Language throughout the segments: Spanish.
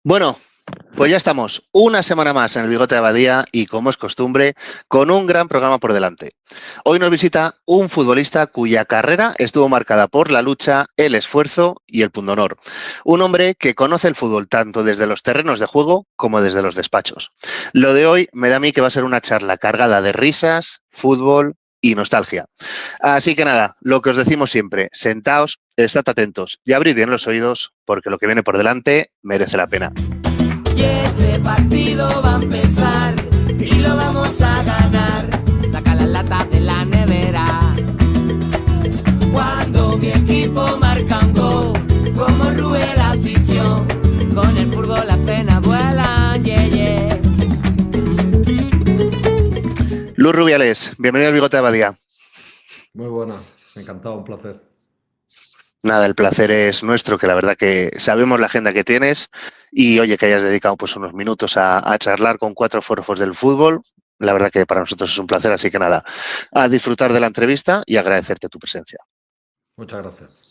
Bueno, pues ya estamos una semana más en el Bigote de Abadía y, como es costumbre, con un gran programa por delante. Hoy nos visita un futbolista cuya carrera estuvo marcada por la lucha, el esfuerzo y el pundonor. Un hombre que conoce el fútbol tanto desde los terrenos de juego como desde los despachos. Lo de hoy me da a mí que va a ser una charla cargada de risas, fútbol y nostalgia. Así que nada, lo que os decimos siempre, sentaos, estad atentos y abrid bien los oídos porque lo que viene por delante merece la pena. Y este partido va a empezar y lo vamos a ganar. Saca las latas de la nevera. Cuando mi equipo marca un gol, como rue la afición, con el fútbol las penas vuelan, yeah, yeah. Luis Rubiales, bienvenido al Bigote de Abadía. Muy buena, encantado, un placer. Nada, el placer es nuestro, que la verdad que sabemos la agenda que tienes y oye, que hayas dedicado pues unos minutos a charlar con cuatro forofos del fútbol. La verdad que para nosotros es un placer, así que nada, a disfrutar de la entrevista y agradecerte tu presencia. Muchas gracias.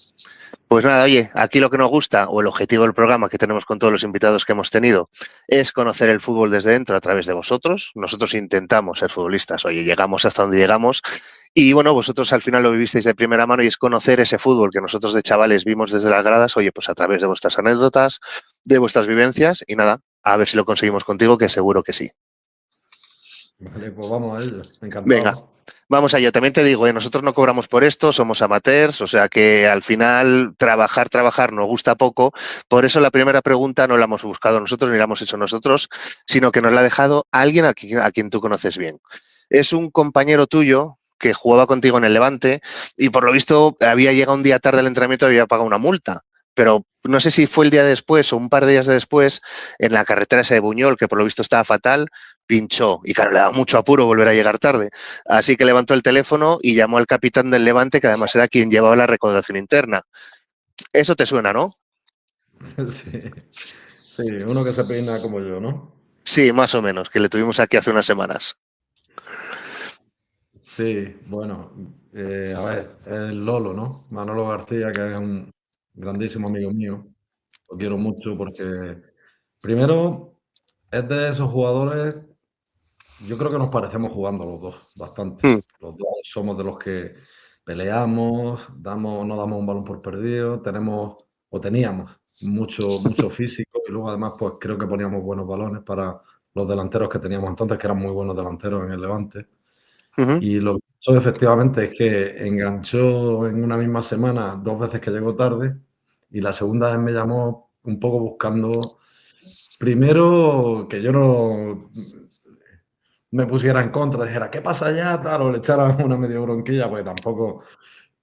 Pues nada, oye, aquí lo que nos gusta, o el objetivo del programa que tenemos con todos los invitados que hemos tenido, es conocer el fútbol desde dentro a través de vosotros. Nosotros intentamos ser futbolistas, oye, llegamos hasta donde llegamos. Y bueno, vosotros al final lo vivisteis de primera mano y es conocer ese fútbol que nosotros de chavales vimos desde las gradas, oye, pues a través de vuestras anécdotas, de vuestras vivencias y nada, a ver si lo conseguimos contigo, que seguro que sí. Vale, pues vamos a ello, encantado. Venga. Vamos allá, también te digo, nosotros no cobramos por esto, somos amateurs, o sea que al final trabajar nos gusta poco, por eso la primera pregunta no la hemos buscado nosotros ni la hemos hecho nosotros, sino que nos la ha dejado alguien a quien tú conoces bien. Es un compañero tuyo que jugaba contigo en el Levante y por lo visto había llegado un día tarde al entrenamiento y había pagado una multa. Pero no sé si fue el día después o un par de días después, en la carretera esa de Buñol, que por lo visto estaba fatal, pinchó. Y claro, le daba mucho apuro volver a llegar tarde. Así que levantó el teléfono y llamó al capitán del Levante, que además era quien llevaba la recaudación interna. Eso te suena, ¿no? Sí, uno que se peina como yo, ¿no? Sí, más o menos, que le tuvimos aquí hace unas semanas. Sí, bueno, a ver, el Lolo, ¿no? Manolo García, que es un grandísimo amigo mío. Lo quiero mucho porque, primero, es de esos jugadores, yo creo que nos parecemos jugando los dos, bastante. Los dos somos de los que peleamos, no damos un balón por perdido, teníamos mucho físico y luego además pues creo que poníamos buenos balones para los delanteros que teníamos entonces, que eran muy buenos delanteros en el Levante. Y lo que pasó efectivamente es que enganchó en una misma semana 2 veces que llegó tarde y la segunda vez me llamó un poco buscando, primero, que yo no me pusiera en contra, dijera, ¿qué pasa ya? Tal, o le echara una medio bronquilla, pues tampoco.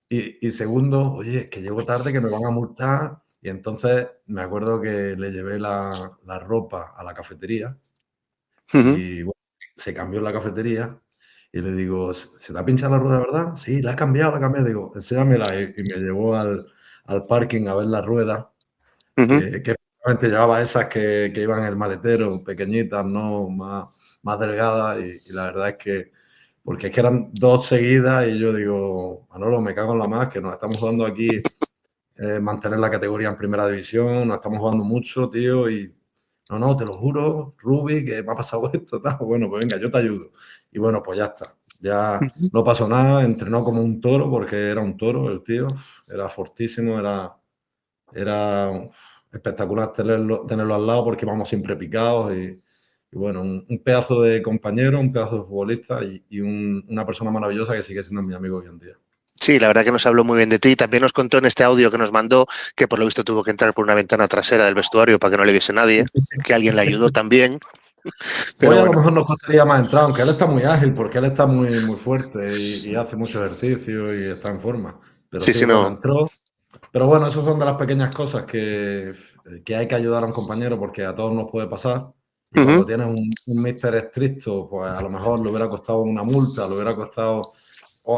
Y segundo, oye, es que llego tarde, que me van a multar. Y entonces me acuerdo que le llevé la ropa a la cafetería y bueno, se cambió en la cafetería y le digo, ¿se te ha pinchado la rueda, verdad? Sí, la he cambiado, Digo, enséñamela. Y me llevó al parking a ver la rueda, que efectivamente llevaba esas que iban en el maletero, pequeñitas, ¿no? Más delgadas. Y la verdad es que, porque es que eran 2 seguidas y yo digo, Manolo, me cago en la más, que nos estamos jugando aquí mantener la categoría en primera división, nos estamos jugando mucho, tío, y no, te lo juro, Rubi, que me ha pasado esto, tal. Bueno, pues venga, yo te ayudo. Y bueno, pues ya está. Ya no pasó nada, entrenó como un toro, porque era un toro el tío, era fortísimo, era espectacular tenerlo al lado porque íbamos siempre picados y bueno, un pedazo de compañero, un pedazo de futbolista y una persona maravillosa que sigue siendo mi amigo hoy en día. Sí, la verdad que nos habló muy bien de ti. También nos contó en este audio que nos mandó que por lo visto tuvo que entrar por una ventana trasera del vestuario para que no le viese nadie, que alguien le ayudó también. Pero hoy a bueno. lo mejor nos costaría más entrar, aunque él está muy ágil, porque él está muy fuerte y hace mucho ejercicio y está en forma. Pero sí, bueno, no. entró. Pero bueno, esas son de las pequeñas cosas que hay que ayudar a un compañero porque a todos nos puede pasar. Y cuando tienes un míster estricto, pues a lo mejor le hubiera costado una multa, le hubiera costado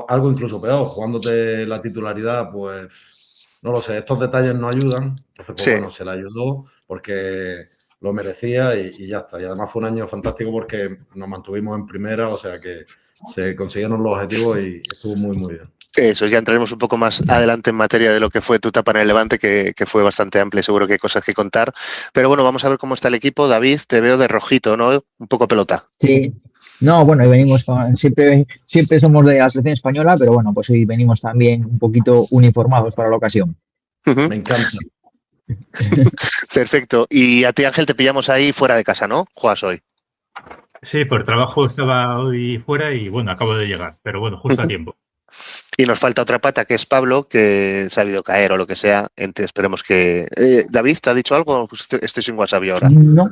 algo incluso peor, jugándote la titularidad, pues no lo sé, estos detalles no ayudan. Entonces, pues bueno, se le ayudó porque lo merecía y ya está. Y además fue un año fantástico porque nos mantuvimos en primera, o sea que se consiguieron los objetivos y estuvo muy bien. Eso, ya entraremos un poco más adelante en materia de lo que fue tu etapa en el Levante, que fue bastante amplia y seguro que hay cosas que contar. Pero bueno, vamos a ver cómo está el equipo. David, te veo de rojito, ¿no? Un poco pelota. Sí. No, bueno, y venimos siempre somos de la selección española, pero bueno, pues hoy venimos también un poquito uniformados para la ocasión. Ujú. Me encanta. Perfecto. Y a ti, Ángel, te pillamos ahí fuera de casa, ¿no? Juegas hoy. Sí, por trabajo estaba hoy fuera y bueno, acabo de llegar, pero bueno, justo a tiempo. Y nos falta otra pata, que es Pablo, que se ha habido caer o lo que sea. Entonces, esperemos que... David, ¿te ha dicho algo? Pues estoy sin WhatsApp yo ahora. No,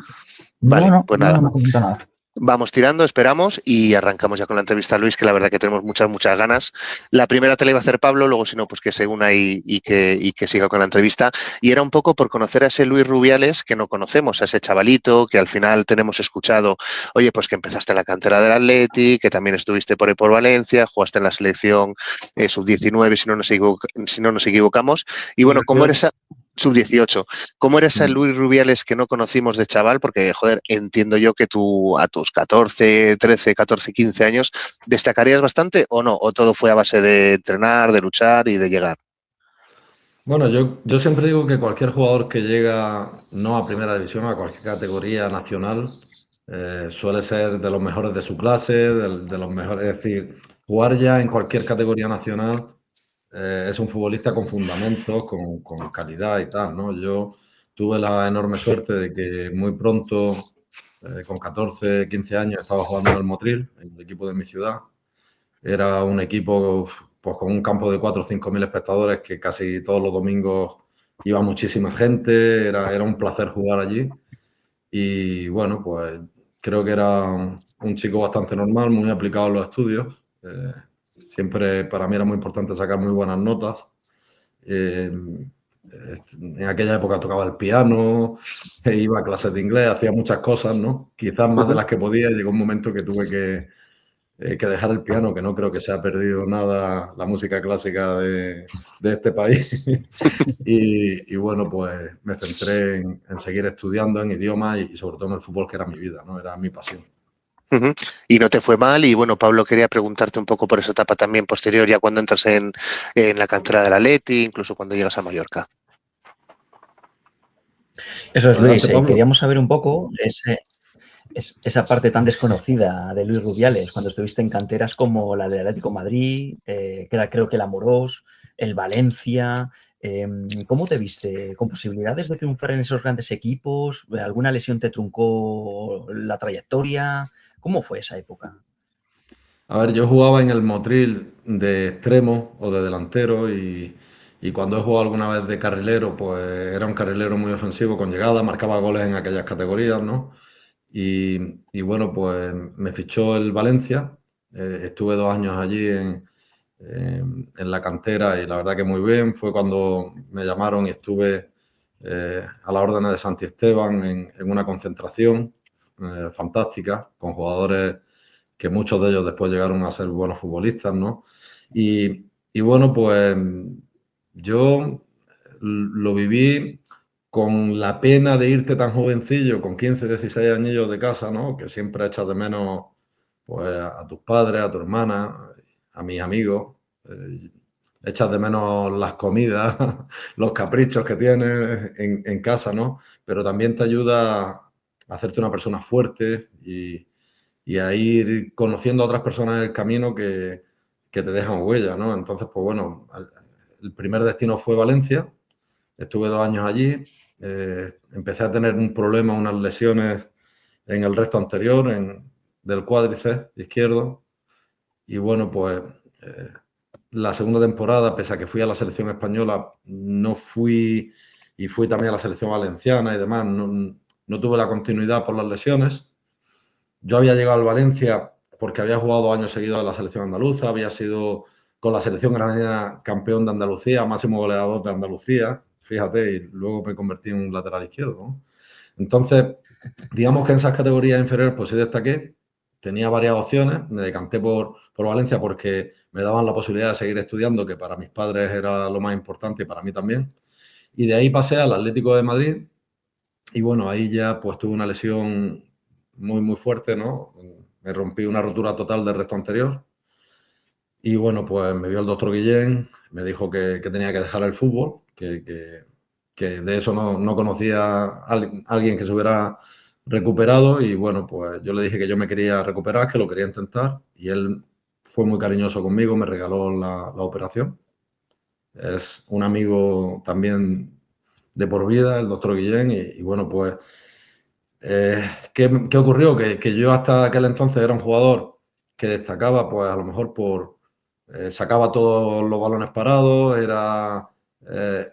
Vale, pues nada. no me comenta nada. Vamos tirando, esperamos y arrancamos ya con la entrevista a Luis, que la verdad que tenemos muchas ganas. La primera te la iba a hacer Pablo, luego si no, pues que se una y que siga con la entrevista. Y era un poco por conocer a ese Luis Rubiales que no conocemos, a ese chavalito que al final tenemos escuchado, oye, pues que empezaste en la cantera del Atleti, que también estuviste por ahí por Valencia, jugaste en la selección sub-19, si no nos equivocamos. Y bueno, ¿cómo eres sub-18? ¿Cómo era ese Luis Rubiales que no conocimos de chaval? Porque, joder, entiendo yo que tú a tus 14, 13, 14, 15 años destacarías bastante o no, o todo fue a base de entrenar, de luchar y de llegar. Bueno, yo siempre digo que cualquier jugador que llega no a primera división, a cualquier categoría nacional, suele ser de los mejores de su clase, de los mejores, es decir, jugar ya en cualquier categoría nacional es un futbolista con fundamentos, con calidad y tal, ¿no? Yo tuve la enorme suerte de que muy pronto, con 14, 15 años, estaba jugando en el Motril, en el equipo de mi ciudad. Era un equipo pues, con un campo de 4 o 5 mil espectadores que casi todos los domingos iba muchísima gente, era un placer jugar allí. Y bueno, pues creo que era un chico bastante normal, muy aplicado en los estudios. Siempre para mí era muy importante sacar muy buenas notas. En aquella época tocaba el piano, iba a clases de inglés, hacía muchas cosas, ¿no? Quizás más de las que podía. Llegó un momento que tuve que dejar el piano, que no creo que se ha perdido nada la música clásica de este país. y bueno, pues me centré en seguir estudiando en idiomas y sobre todo en el fútbol, que era mi vida, ¿no? Era mi pasión. Y no te fue mal. Y bueno, Pablo, quería preguntarte un poco por esa etapa también posterior, ya cuando entras en la cantera del Atleti, incluso cuando llegas a Mallorca. Eso es, Adelante, Luis. Pablo. Queríamos saber un poco esa parte tan desconocida de Luis Rubiales, cuando estuviste en canteras como la del Atlético de Madrid, que era creo que el Amorós, el Valencia. ¿Cómo te viste? ¿Con posibilidades de triunfar en esos grandes equipos? ¿Alguna lesión te truncó la trayectoria? ¿Cómo fue esa época? A ver, yo jugaba en el Motril de extremo o de delantero y cuando he jugado alguna vez de carrilero, pues era un carrilero muy ofensivo con llegada, marcaba goles en aquellas categorías, ¿no? Y bueno, pues me fichó el Valencia, estuve 2 años allí en la cantera y la verdad que muy bien. Fue cuando me llamaron y estuve a la orden de Santi Esteban en una concentración fantástica con jugadores que muchos de ellos después llegaron a ser buenos futbolistas, ¿no? Y bueno, pues yo lo viví con la pena de irte tan jovencillo, con 15, 16 añillos de casa, ¿no? Que siempre echas de menos pues, a tus padres, a tu hermana, a mis amigos. Echas de menos las comidas, los caprichos que tienes en casa, ¿no? Pero también te ayuda a hacerte una persona fuerte y a ir conociendo a otras personas en el camino que te dejan huella, ¿no? Entonces, pues bueno, el primer destino fue Valencia. Estuve 2 años allí. Empecé a tener un problema, unas lesiones en el recto anterior, del cuádriceps izquierdo. Y bueno, pues la segunda temporada, pese a que fui a la selección española, no fui, y fui también a la selección valenciana y demás, no tuve la continuidad por las lesiones. Yo había llegado al Valencia porque había jugado 2 años seguidos en la selección andaluza, había sido con la selección granadina campeón de Andalucía, máximo goleador de Andalucía, fíjate, y luego me convertí en un lateral izquierdo, ¿no? Entonces, digamos que en esas categorías inferiores pues sí destaqué, tenía varias opciones, me decanté por Valencia porque me daban la posibilidad de seguir estudiando, que para mis padres era lo más importante y para mí también. Y de ahí pasé al Atlético de Madrid y bueno, ahí ya pues tuve una lesión muy, muy fuerte, ¿no? Me rompí una rotura total del recto anterior Y bueno, pues me vio el doctor Guillén, me dijo que tenía que dejar el fútbol, que de eso no conocía a alguien que se hubiera recuperado. Y bueno, pues yo le dije que yo me quería recuperar, que lo quería intentar. Y él fue muy cariñoso conmigo, me regaló la operación. Es un amigo también de por vida, el doctor Guillén. Y bueno, pues, ¿qué ocurrió? Que yo hasta aquel entonces era un jugador que destacaba, pues a lo mejor sacaba todos los balones parados, era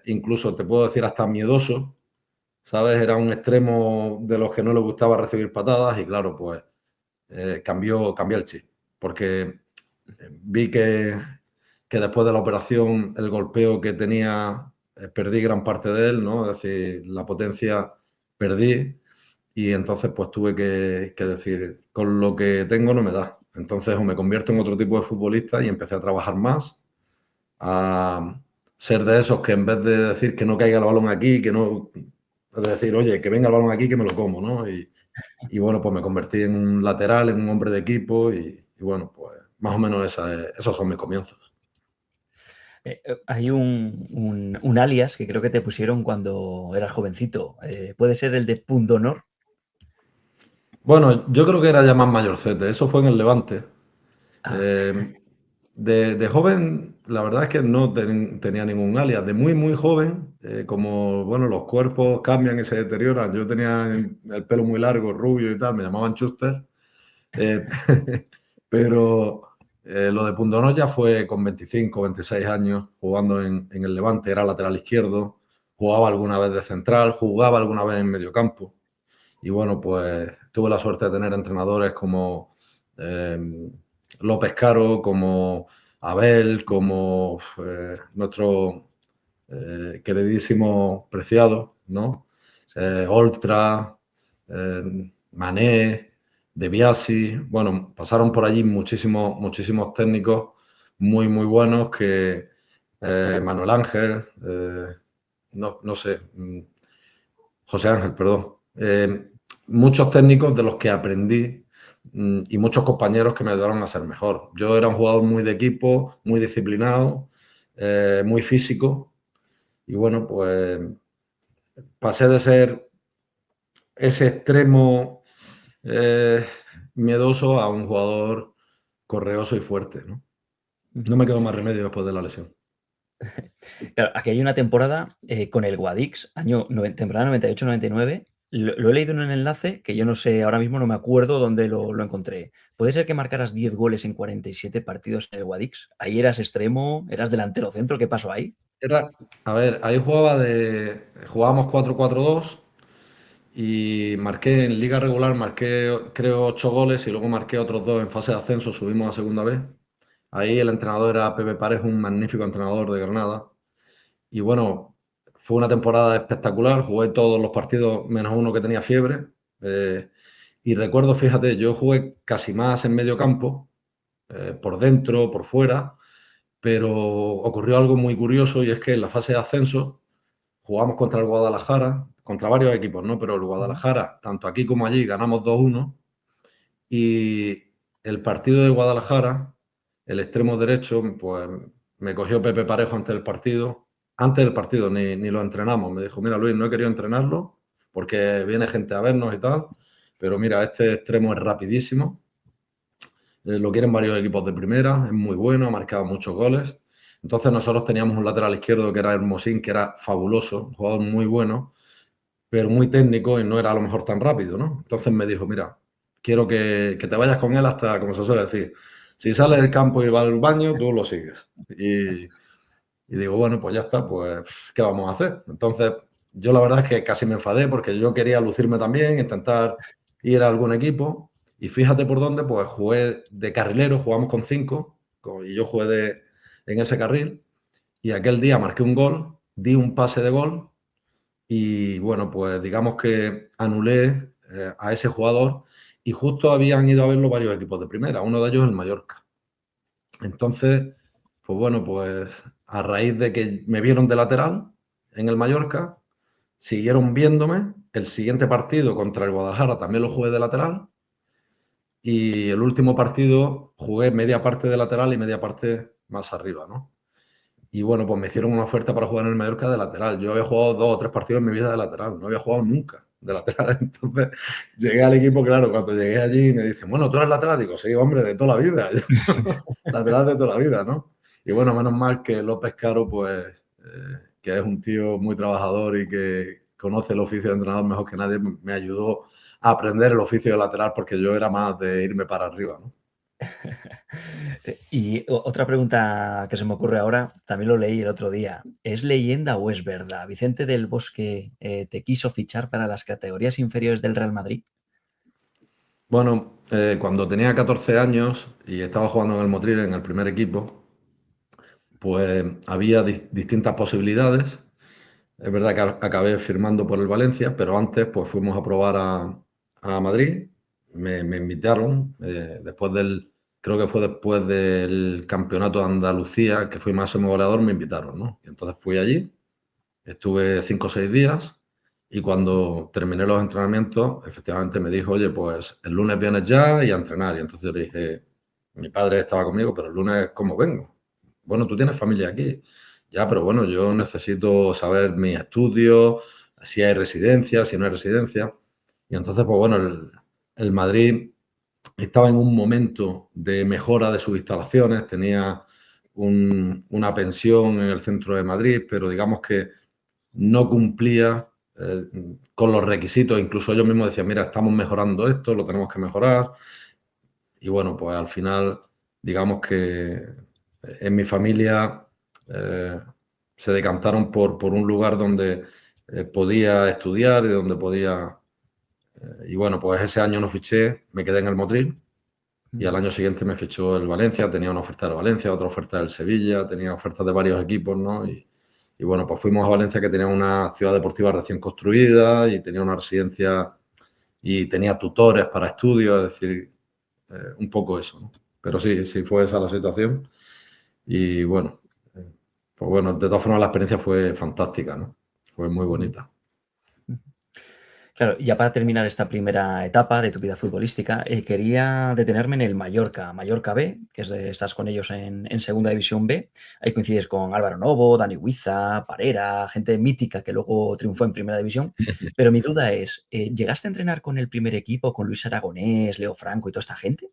incluso, te puedo decir, hasta miedoso, ¿sabes? Era un extremo de los que no le gustaba recibir patadas y claro, pues cambió el chip, porque vi que después de la operación el golpeo que tenía, perdí gran parte de él, ¿no? Es decir, la potencia perdí y entonces pues tuve que decir, con lo que tengo no me da. Entonces o me convierto en otro tipo de futbolista y empecé a trabajar más, a ser de esos que en vez de decir que no caiga el balón aquí, que no, es decir, oye, que venga el balón aquí, que me lo como, ¿no? Y bueno, pues me convertí en un lateral, en un hombre de equipo y bueno, pues más o menos esos son mis comienzos. Hay un alias que creo que te pusieron cuando eras jovencito. ¿Puede ser el de Pundonor? Bueno, yo creo que era ya más mayorcete, eso fue en el Levante. Ah, Eh, de joven, la verdad es que no tenía ningún alias. De muy, muy joven, como bueno, los cuerpos cambian y se deterioran. Yo tenía el pelo muy largo, rubio y tal, me llamaban Chuster. Eh, pero lo de Pundonor ya fue con 25, 26 años, jugando en el Levante, era lateral izquierdo, jugaba alguna vez de central, jugaba alguna vez en mediocampo. Y bueno, pues tuve la suerte de tener entrenadores como López Caro, como Abel, como nuestro queridísimo Preciado, ¿no? Oltra, Mané, De Biasi. Bueno, pasaron por allí muchísimos técnicos muy, muy buenos que Manuel Ángel, no sé, José Ángel, perdón. Muchos técnicos de los que aprendí y muchos compañeros que me ayudaron a ser mejor. Yo era un jugador muy de equipo, muy disciplinado, muy físico y bueno, pues pasé de ser ese extremo miedoso a un jugador correoso y fuerte, ¿no? No me quedó más remedio después de la lesión. claro, aquí hay una temporada con el Guadix, temporada 98-99. Lo he leído en un enlace que yo no sé, ahora mismo no me acuerdo dónde lo encontré. ¿Puede ser que marcaras 10 goles en 47 partidos en el Guadix? ¿Ahí eras extremo? ¿Eras delantero centro? ¿Qué pasó ahí? A ver, ahí jugábamos 4-4-2 y marqué en liga regular, marqué creo 8 goles y luego marqué otros 2 en fase de ascenso, subimos a segunda vez. Ahí el entrenador era Pepe Parejo, un magnífico entrenador de Granada. Y bueno, fue una temporada espectacular, jugué todos los partidos menos uno que tenía fiebre. Y recuerdo, fíjate, yo jugué casi más en medio campo, por dentro, por fuera, pero ocurrió algo muy curioso y es que en la fase de ascenso jugamos contra el Guadalajara, contra varios equipos, ¿no? Pero el Guadalajara, tanto aquí como allí, ganamos 2-1 y el partido de Guadalajara, el extremo derecho, pues me cogió Pepe Parejo antes del partido ni lo entrenamos, me dijo, mira Luis, no he querido entrenarlo porque viene gente a vernos y tal, pero mira, este extremo es rapidísimo, lo quieren varios equipos de primera, es muy bueno, ha marcado muchos goles. Entonces nosotros teníamos un lateral izquierdo que era Hermosín, que era fabuloso, un jugador muy bueno, pero muy técnico y no era a lo mejor tan rápido, ¿no? Entonces me dijo, mira, quiero que te vayas con él hasta, como se suele decir, si sale del campo y va al baño, tú lo sigues. Y digo, bueno, pues ya está, pues, ¿qué vamos a hacer? Entonces, yo la verdad es que casi me enfadé porque yo quería lucirme también, intentar ir a algún equipo. Y fíjate por dónde, pues jugué de carrilero, jugamos con 5, y yo jugué en ese carril. Y aquel día marqué un gol, di un pase de gol y bueno, pues digamos que anulé a ese jugador y justo habían ido a verlo varios equipos de primera, uno de ellos el Mallorca. Entonces, pues bueno, pues a raíz de que me vieron de lateral en el Mallorca, siguieron viéndome. El siguiente partido contra el Guadalajara también lo jugué de lateral. y el último partido jugué media parte de lateral y media parte más arriba, ¿no? Y bueno, pues me hicieron una oferta para jugar en el Mallorca de lateral. Yo había jugado 2 o 3 partidos en mi vida de lateral, no había jugado nunca de lateral. Entonces llegué al equipo, claro, cuando llegué allí me dicen, bueno, ¿tú eres lateral? Digo, sí, hombre, de toda la vida. Lateral de toda la vida, ¿no? Y bueno, menos mal que López Caro, pues, que es un tío muy trabajador y que conoce el oficio de entrenador mejor que nadie, me ayudó a aprender el oficio de lateral porque yo era más de irme para arriba, ¿no? Y otra pregunta que se me ocurre ahora, también lo leí el otro día. ¿Es leyenda o es verdad? ¿Vicente del Bosque te quiso fichar para las categorías inferiores del Real Madrid? Bueno, cuando tenía 14 años y estaba jugando en el Motril en el primer equipo, pues había distintas posibilidades. Es verdad que acabé firmando por el Valencia, pero antes pues fuimos a probar a Madrid. Me invitaron después creo que fue después del campeonato de Andalucía, que fui máximo goleador, me invitaron, ¿no? Y entonces fui allí, estuve 5 o 6 días y cuando terminé los entrenamientos, efectivamente me dijo, oye, pues el lunes vienes ya y a entrenar. Y entonces yo le dije, mi padre estaba conmigo, pero el lunes, ¿cómo vengo? Bueno, tú tienes familia aquí. Ya, pero bueno, yo necesito saber mis estudios, si hay residencia, si no hay residencia. Y entonces, pues bueno, el Madrid estaba en un momento de mejora de sus instalaciones, tenía una pensión en el centro de Madrid, pero digamos que no cumplía con los requisitos. Incluso ellos mismos decían, mira, estamos mejorando esto, lo tenemos que mejorar. Y bueno, pues al final, digamos que en mi familia se decantaron por un lugar donde podía estudiar y donde podía... y bueno, pues ese año no fiché, me quedé en el Motril y al año siguiente me fichó el Valencia, tenía una oferta del Valencia, otra oferta del Sevilla, tenía ofertas de varios equipos, ¿no? Y bueno, pues fuimos a Valencia, que tenía una ciudad deportiva recién construida y tenía una residencia y tenía tutores para estudios, es decir, un poco eso, ¿no? Pero sí, sí fue esa la situación. Y bueno, pues bueno, de todas formas la experiencia fue fantástica, ¿no? Fue muy bonita. Claro, ya para terminar esta primera etapa de tu vida futbolística, quería detenerme en el Mallorca, Mallorca B, que estás con ellos en Segunda División B. Ahí coincides con Álvaro Novo, Dani Huiza, Parera, gente mítica que luego triunfó en Primera División. Pero mi duda es, ¿llegaste a entrenar con el primer equipo, con Luis Aragonés, Leo Franco y toda esta gente?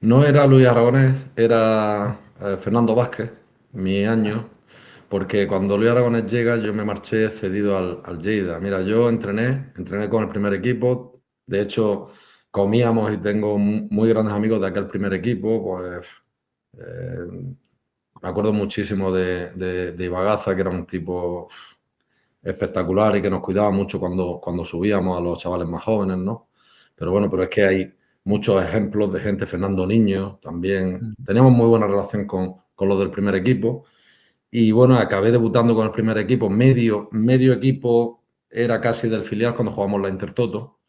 No era Luis Aragonés, era Fernando Vázquez, mi año, porque cuando Luis Aragonés llega yo me marché cedido al Lleida. Mira, yo entrené con el primer equipo, de hecho comíamos y tengo muy grandes amigos de aquel primer equipo, pues me acuerdo muchísimo de Ibagaza, que era un tipo espectacular y que nos cuidaba mucho cuando subíamos a los chavales más jóvenes, ¿no? Pero bueno, pero es que hay muchos ejemplos de gente, Fernando Niño también. Teníamos muy buena relación con los del primer equipo. Y bueno, acabé debutando con el primer equipo. Medio equipo era casi del filial cuando jugamos la Intertoto,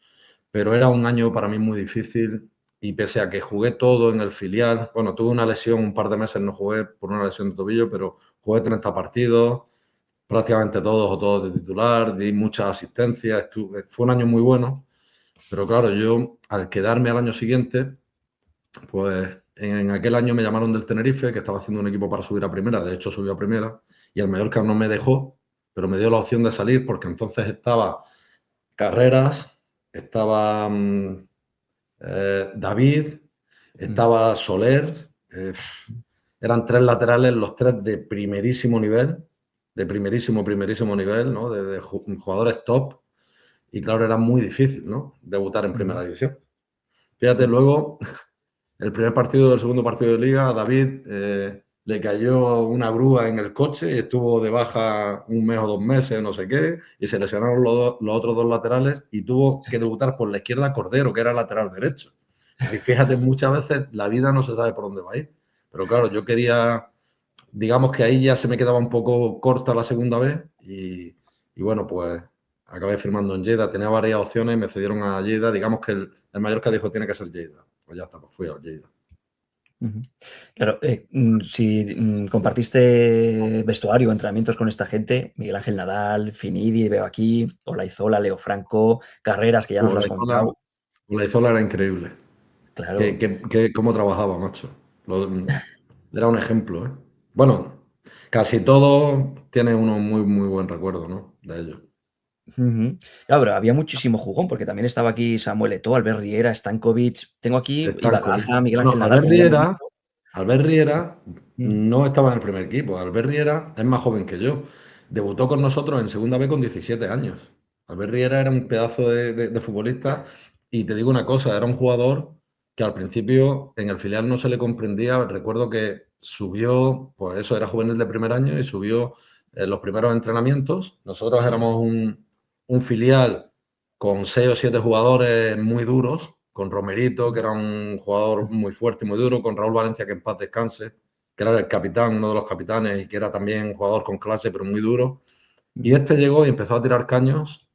pero era un año para mí muy difícil y pese a que jugué todo en el filial, bueno, tuve una lesión, un par de meses no jugué por una lesión de tobillo, pero jugué 30 partidos, prácticamente todos o todos de titular, di muchas asistencias, fue un año muy bueno, pero claro, yo al quedarme al año siguiente, pues en aquel año me llamaron del Tenerife, que estaba haciendo un equipo para subir a primera, de hecho subió a primera, y el Mallorca no me dejó, pero me dio la opción de salir porque entonces estaba Carreras, estaba David, estaba Soler, eran 3 laterales, los 3 de primerísimo nivel, de primerísimo nivel, ¿no? De jugadores top, y claro, era muy difícil, ¿no? Debutar en primera división. Fíjate, luego, el primer partido del segundo partido de liga, a David le cayó una grúa en el coche y estuvo de baja 1 mes o 2 meses, no sé qué, y se lesionaron los otros 2 laterales y tuvo que debutar por la izquierda Cordero, que era lateral derecho. Y fíjate, muchas veces la vida no se sabe por dónde va a ir. Pero claro, yo quería, digamos que ahí ya se me quedaba un poco corta la segunda vez y bueno, pues acabé firmando en Lleida. Tenía varias opciones y me cedieron a Lleida. Digamos que el Mallorca dijo tiene que ser Lleida. Pues ya está, pues fui a Lleida. Claro, si compartiste vestuario, entrenamientos con esta gente, Miguel Ángel Nadal, Finidi, veo aquí, Olaizola, Leo Franco, Carreras, que ya nos lo has contado. Olaizola era increíble. Claro. Cómo trabajaba, macho. Era un ejemplo, ¿eh? Bueno, casi todos tienen uno muy, muy buen recuerdo, ¿no? De ellos. Ujú. Claro, pero había muchísimo jugón, porque también estaba aquí Samuel Eto'o, Albert Riera, Stankovic. Tengo aquí Stankovic. Ibagaza, Miguel Bueno, Ángel Nadal, como ya hemos dicho. Albert Riera Mm. no estaba en el primer equipo. Albert Riera es más joven que yo. Debutó con nosotros en segunda B con 17 años. Albert Riera era un pedazo de futbolista y te digo una cosa, era un jugador que al principio en el filial no se le comprendía. Recuerdo que subió, pues eso, era juvenil de primer año y subió en los primeros entrenamientos. Nosotros Sí. éramos un filial con 6 o 7 jugadores muy duros, con Romerito, que era un jugador muy fuerte y muy duro, con Raúl Valencia, que en paz descanse, que era el capitán, uno de los capitanes, y que era también un jugador con clase, pero muy duro. Y este llegó y empezó a tirar caños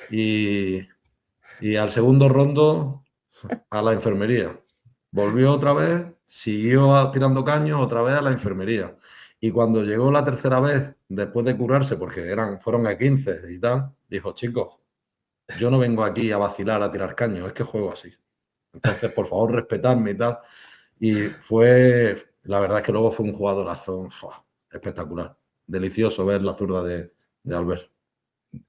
y al segundo rondo a la enfermería. Volvió otra vez, siguió tirando caños, otra vez a la enfermería. Y cuando llegó la tercera vez, después de curarse, porque fueron a 15 y tal, dijo, chicos, yo no vengo aquí a vacilar, a tirar caños, es que juego así. Entonces, por favor, respetadme y tal. Y la verdad es que luego fue un jugadorazo espectacular. Delicioso ver la zurda de Albert.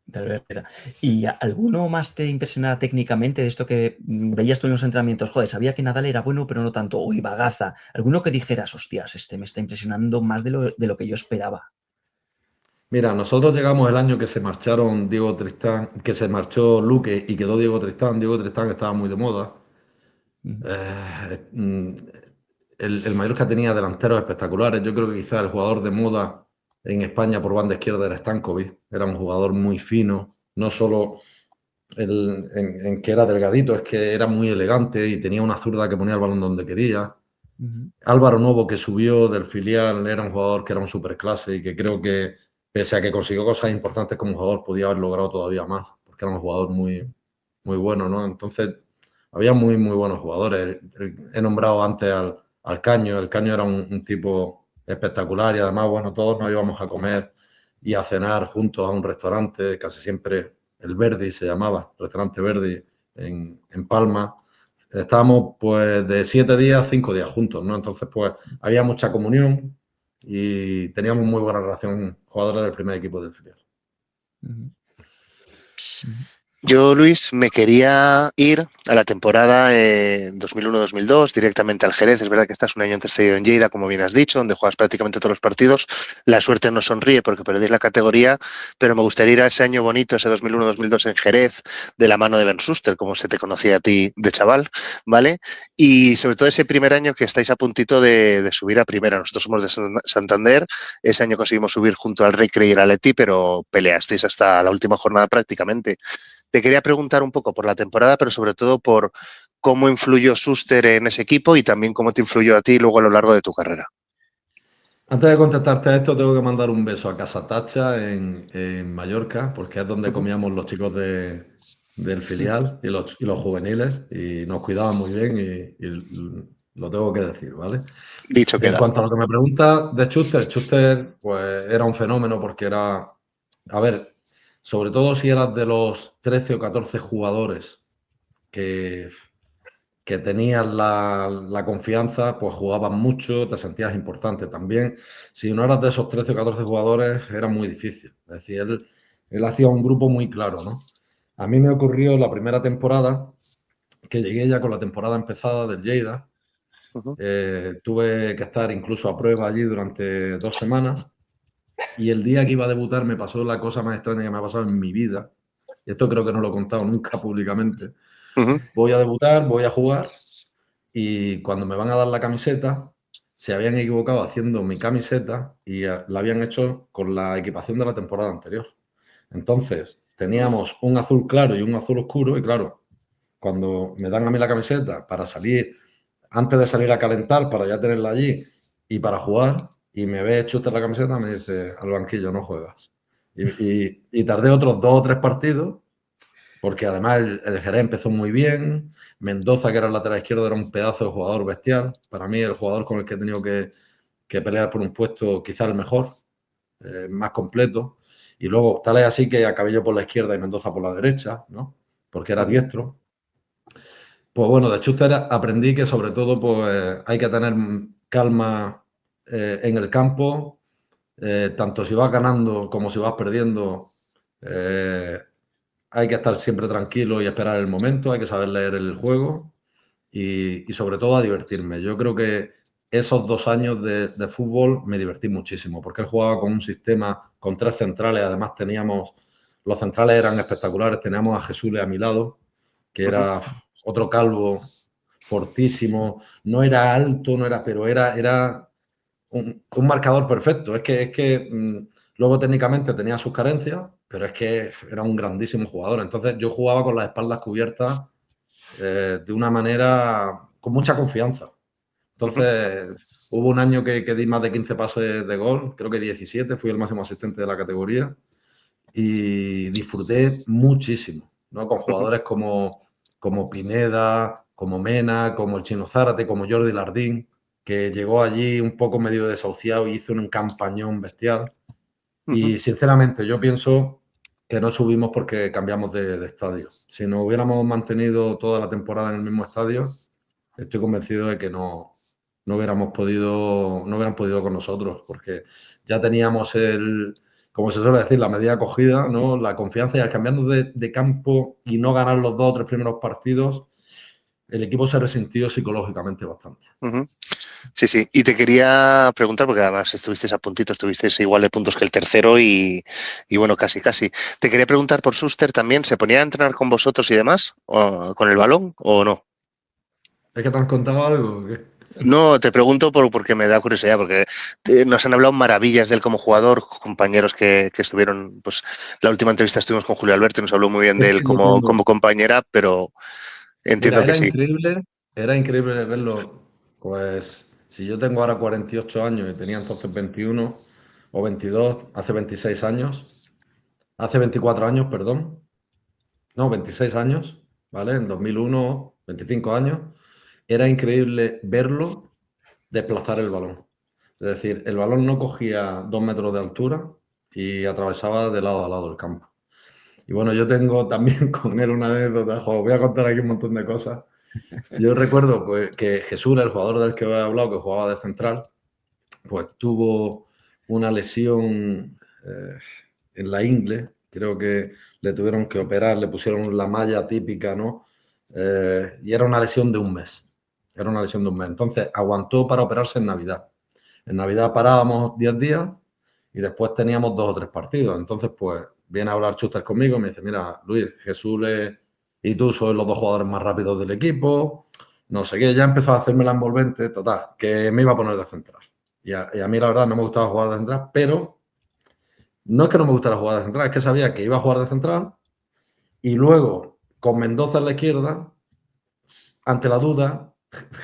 De Albert Riera. ¿Y alguno más te impresionaba técnicamente de esto que veías tú en los entrenamientos? Joder, sabía que Nadal era bueno, pero no tanto. O Ibagaza. ¿Alguno que dijeras, hostias, este me está impresionando más de lo que yo esperaba? Mira, nosotros llegamos el año que se marcharon Diego Tristán, que se marchó Luque y quedó Diego Tristán. Diego Tristán estaba muy de moda. Ujú. El Mallorca tenía delanteros espectaculares. Yo creo que quizá el jugador de moda en España por banda izquierda era Stankovic. Era un jugador muy fino, no solo en que era delgadito, es que era muy elegante y tenía una zurda que ponía el balón donde quería. Ujú. Álvaro Novo, que subió del filial, era un jugador que era un superclase y que creo que, pese a que consiguió cosas importantes como jugador, podía haber logrado todavía más, porque era un jugador muy, muy bueno, ¿no? Entonces, había muy, muy buenos jugadores. He nombrado antes al Caño. El Caño era un tipo espectacular y además, bueno, todos nos íbamos a comer y a cenar juntos a un restaurante, casi siempre el Verdi se llamaba, restaurante Verdi en Palma. Estábamos pues de 7 días, 5 días juntos, ¿no? Entonces pues había mucha comunión y teníamos muy buena relación jugadores del primer equipo del filial. Ujú. Ujú. Yo, Luis, me quería ir a la temporada 2001-2002, directamente al Jerez. Es verdad que estás un año antecedido en Lleida, como bien has dicho, donde juegas prácticamente todos los partidos. La suerte nos sonríe porque perdéis la categoría, pero me gustaría ir a ese año bonito, ese 2001-2002 en Jerez, de la mano de Ben Schuster, como se te conocía a ti de chaval, ¿vale? Y sobre todo ese primer año que estáis a puntito de subir a primera. Nosotros somos de Santander. Ese año conseguimos subir junto al Recre y al Atleti, pero peleasteis hasta la última jornada prácticamente. Te quería preguntar un poco por la temporada, pero sobre todo por cómo influyó Schuster en ese equipo y también cómo te influyó a ti luego a lo largo de tu carrera. Antes de contestarte a esto, tengo que mandar un beso a Casa Tacha en Mallorca, porque es donde comíamos los chicos del filial y los juveniles, y nos cuidaban muy bien y lo tengo que decir, ¿vale? Dicho En queda. cuanto a lo que me pregunta de Schuster pues era un fenómeno porque era, a ver, sobre todo si eras de los 13 o 14 jugadores que tenías la confianza, pues jugabas mucho, te sentías importante también. Si no eras de esos 13 o 14 jugadores, era muy difícil. Es decir, él hacía un grupo muy claro, ¿no? A mí me ocurrió la primera temporada, que llegué ya con la temporada empezada del Lleida. Tuve que estar incluso a prueba allí durante 2 semanas. Y el día que iba a debutar me pasó la cosa más extraña que me ha pasado en mi vida. Y esto creo que no lo he contado nunca públicamente. Voy a debutar, voy a jugar. Y cuando me van a dar la camiseta, se habían equivocado haciendo mi camiseta y la habían hecho con la equipación de la temporada anterior. Entonces, teníamos un azul claro y un azul oscuro y claro, cuando me dan a mí la camiseta para salir, antes de salir a calentar, para ya tenerla allí y para jugar, y me ve Schuster la camiseta, me dice, al banquillo, no juegas. Y tardé otros 2 o 3 partidos, porque además el Jerez empezó muy bien. Mendoza, que era el lateral izquierdo, era un pedazo de jugador bestial. Para mí, el jugador con el que he tenido que pelear por un puesto, quizá el mejor, más completo. Y luego, tal es así que acabé yo por la izquierda y Mendoza por la derecha, ¿no? Porque era diestro. Pues bueno, de Schuster aprendí que sobre todo pues, hay que tener calma en el campo, tanto si vas ganando como si vas perdiendo. Hay que estar siempre tranquilo y esperar el momento, hay que saber leer el juego y sobre todo a divertirme. Yo creo que esos 2 años de fútbol me divertí muchísimo, porque él jugaba con un sistema con 3 centrales, además los centrales eran espectaculares, teníamos a Jesús a mi lado, que era otro calvo fortísimo, no era alto, pero era un marcador perfecto. Es que luego técnicamente tenía sus carencias, pero es que era un grandísimo jugador. Entonces yo jugaba con las espaldas cubiertas de una manera con mucha confianza. Entonces hubo un año que di más de 15 pases de gol, creo que 17, fui el máximo asistente de la categoría y disfruté muchísimo, ¿no? Con jugadores como Pineda, como Mena, como el Chino Zárate, como Jordi Lardín, que llegó allí un poco medio desahuciado y hizo un campañón bestial. Y sinceramente yo pienso que no subimos porque cambiamos de estadio. Si nos hubiéramos mantenido toda la temporada en el mismo estadio, estoy convencido de que no hubieran podido con nosotros, porque ya teníamos como se suele decir, la medida cogida, ¿no? La confianza, y al cambiando de campo y no ganar los 2 o 3 primeros partidos, el equipo se resintió psicológicamente bastante. Sí, sí. Y te quería preguntar, porque además estuvisteis a puntito, estuvisteis igual de puntos que el tercero y bueno, casi. Te quería preguntar por Schuster también, ¿se ponía a entrenar con vosotros y demás? ¿O con el balón o no? ¿Es que te han contado algo o qué? No, te pregunto porque me da curiosidad, porque nos han hablado maravillas de él como jugador, compañeros que estuvieron, pues la última entrevista estuvimos con Julio Alberto y nos habló muy bien de él como compañera, pero entiendo que sí. Era increíble verlo. Pues si yo tengo ahora 48 años y tenía entonces 21 o 22, hace 26 años, hace 24 años, perdón, no, 26 años, ¿vale? En 2001, 25 años, era increíble verlo desplazar el balón. Es decir, el balón no cogía 2 metros de altura y atravesaba de lado a lado el campo. Y bueno, yo tengo también con él una anécdota, voy a contar aquí un montón de cosas. Yo recuerdo pues, que Jesús, el jugador del que he hablado, que jugaba de central, pues tuvo una lesión en la ingle. Creo que le tuvieron que operar, le pusieron la malla típica, ¿no? Y era una lesión de un mes. Era una lesión de un mes. Entonces aguantó para operarse en Navidad. En Navidad parábamos 10 días y después teníamos 2 o 3 partidos. Entonces, pues viene a hablar Schuster conmigo y me dice, mira, Luis, Jesús y tú sois los 2 jugadores más rápidos del equipo. No sé qué, ya empezó a hacerme la envolvente, total, que me iba a poner de central. Y a mí la verdad no me gustaba jugar de central, pero no es que no me gustara jugar de central, es que sabía que iba a jugar de central y luego con Mendoza en la izquierda, ante la duda,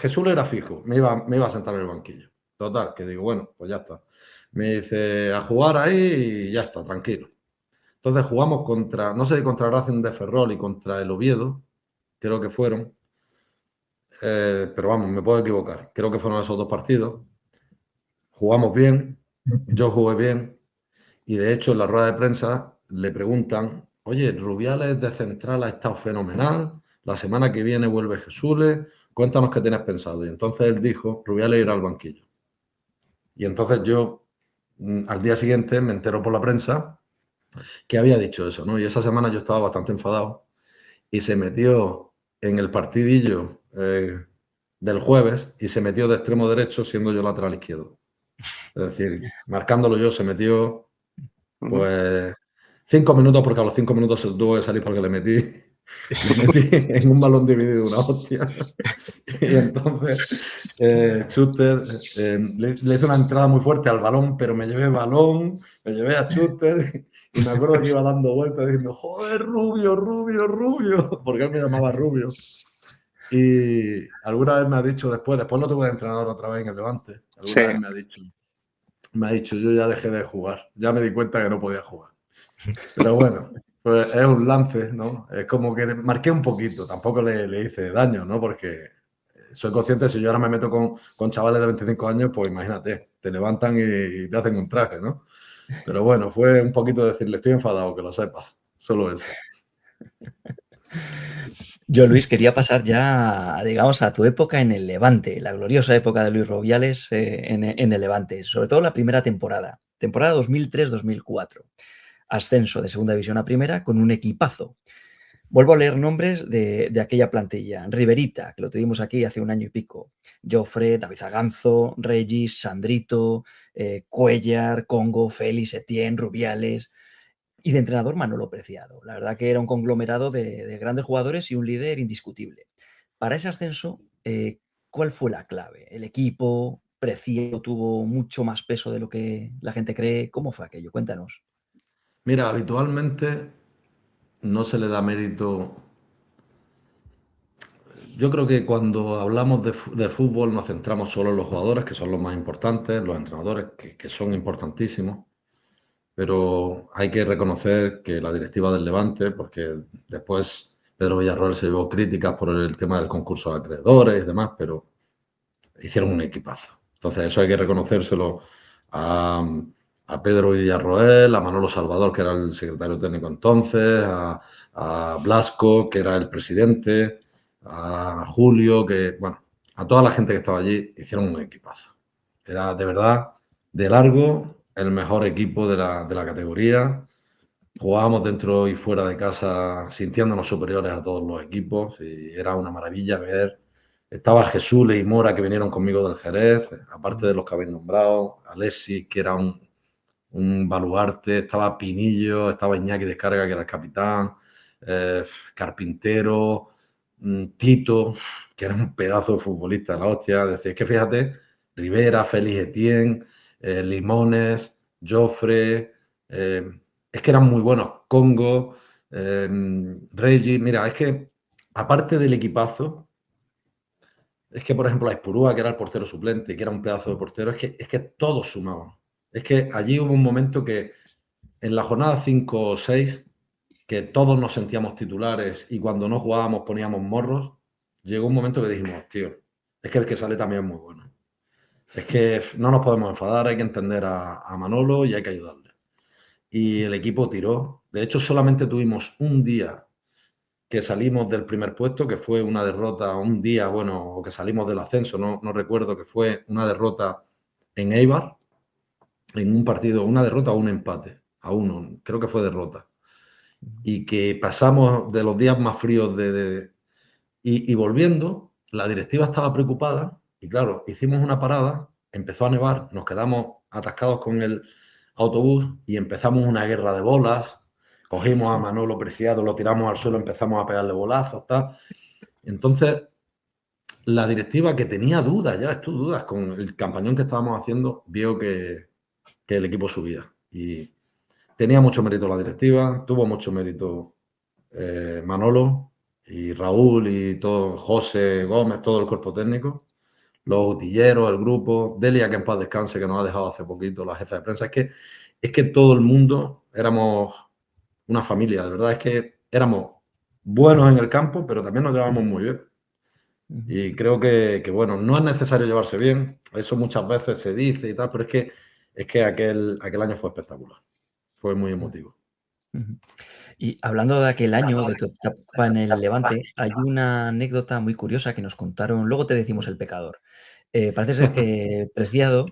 Jesús era fijo, me iba a sentar en el banquillo. Total, que digo, bueno, pues ya está. Me dice, a jugar ahí y ya está, tranquilo. Entonces jugamos no sé si contra Racing de Ferrol y contra el Oviedo, creo que fueron. Pero vamos, me puedo equivocar. Creo que fueron esos 2 partidos. Jugamos bien, yo jugué bien y de hecho en la rueda de prensa le preguntan, oye, Rubiales de central ha estado fenomenal, la semana que viene vuelve Jesús, cuéntanos qué tienes pensado. Y entonces él dijo, Rubiales irá al banquillo. Y entonces yo al día siguiente me entero por la prensa que había dicho eso, ¿no? Y esa semana yo estaba bastante enfadado y se metió en el partidillo del jueves y se metió de extremo derecho siendo yo lateral izquierdo. Es decir, marcándolo yo se metió pues 5 minutos, porque a los 5 minutos se tuvo que salir porque le metí en un balón dividido una hostia. Y entonces Schuster le hizo una entrada muy fuerte al balón, pero me llevé balón, me llevé a Schuster y me acuerdo que iba dando vueltas diciendo, joder, Rubio, Rubio, Rubio, porque él me llamaba Rubio. Y alguna vez me ha dicho después lo tuve de entrenador otra vez en el Levante, alguna vez me ha dicho, yo ya dejé de jugar, ya me di cuenta que no podía jugar. Pero bueno, pues es un lance, ¿no? Es como que marqué un poquito, tampoco le hice daño, ¿no? Porque soy consciente, si yo ahora me meto con chavales de 25 años, pues imagínate, te levantan y te hacen un traje, ¿no? Pero bueno, fue un poquito decirle, estoy enfadado, que lo sepas, solo eso. Yo, Luis, quería pasar ya, digamos, a tu época en el Levante, la gloriosa época de Luis Rubiales en el Levante, sobre todo la primera temporada 2003-2004. Ascenso de segunda división a primera con un equipazo. Vuelvo a leer nombres de aquella plantilla. Riverita, que lo tuvimos aquí hace un año y pico. Jofre, David Zaganzo, Regis, Sandrito, Cuellar, Congo, Félix, Etienne, Rubiales. Y de entrenador Manolo Preciado. La verdad que era un conglomerado de grandes jugadores y un líder indiscutible. Para ese ascenso, ¿cuál fue la clave? ¿El equipo? ¿Preciado tuvo mucho más peso de lo que la gente cree? ¿Cómo fue aquello? Cuéntanos. Mira, habitualmente no se le da mérito. Yo creo que cuando hablamos de fútbol nos centramos solo en los jugadores, que son los más importantes, los entrenadores, que son importantísimos, pero hay que reconocer que la directiva del Levante, porque después Pedro Villarroel se llevó críticas por el tema del concurso de acreedores y demás, pero hicieron un equipazo. Entonces eso hay que reconocérselo a Pedro Villarroel, a Manolo Salvador, que era el secretario técnico entonces, a Blasco, que era el presidente, a Julio, que, bueno, a toda la gente que estaba allí, hicieron un equipazo. Era de verdad, de largo, el mejor equipo de la categoría. Jugábamos dentro y fuera de casa sintiéndonos superiores a todos los equipos y era una maravilla ver. Estaba Jesús y Mora, que vinieron conmigo del Jerez, aparte de los que habéis nombrado, Alexis, que era un baluarte, estaba Pinillo, estaba Iñaki Descarga, que era el capitán, Carpintero, Tito, que era un pedazo de futbolista, la hostia. Decía, es que fíjate, Rivera, Félix Etienne, Limones, Jofre, es que eran muy buenos, Congo, Reggie. Mira, es que aparte del equipazo, es que, por ejemplo, a Espurúa, que era el portero suplente, que era un pedazo de portero, es que todos sumaban. Es que allí hubo un momento que en la jornada 5 o 6, que todos nos sentíamos titulares y cuando no jugábamos poníamos morros, llegó un momento que dijimos, tío, es que el que sale también es muy bueno. Es que no nos podemos enfadar, hay que entender a Manolo y hay que ayudarle. Y el equipo tiró. De hecho, solamente tuvimos un día que salimos del primer puesto, que fue una derrota, un día, bueno, o que salimos del ascenso, no recuerdo, que fue una derrota en Eibar, en un partido, una derrota o un empate, a uno, creo que fue derrota. Y que pasamos de los días más fríos y volviendo, la directiva estaba preocupada y claro, hicimos una parada, empezó a nevar, nos quedamos atascados con el autobús y empezamos una guerra de bolas. Cogimos a Manolo Preciado, lo tiramos al suelo, empezamos a pegarle bolazos, tal. Entonces, la directiva, que tenía dudas, ya tus dudas con el campañón que estábamos haciendo, vio que el equipo subía. Y tenía mucho mérito la directiva, tuvo mucho mérito Manolo y Raúl y todo, José Gómez, todo el cuerpo técnico, los utilleros, el grupo, Delia, que en paz descanse, que nos ha dejado hace poquito, la jefa de prensa. Es que todo el mundo éramos una familia, de verdad, es que éramos buenos en el campo, pero también nos llevábamos muy bien. Y creo que, bueno, no es necesario llevarse bien, eso muchas veces se dice y tal, pero es que aquel año fue espectacular, fue muy emotivo. Y hablando de aquel año, de tu etapa en el Levante, hay una anécdota muy curiosa que nos contaron, luego te decimos el pecador. Parece ser que Preciado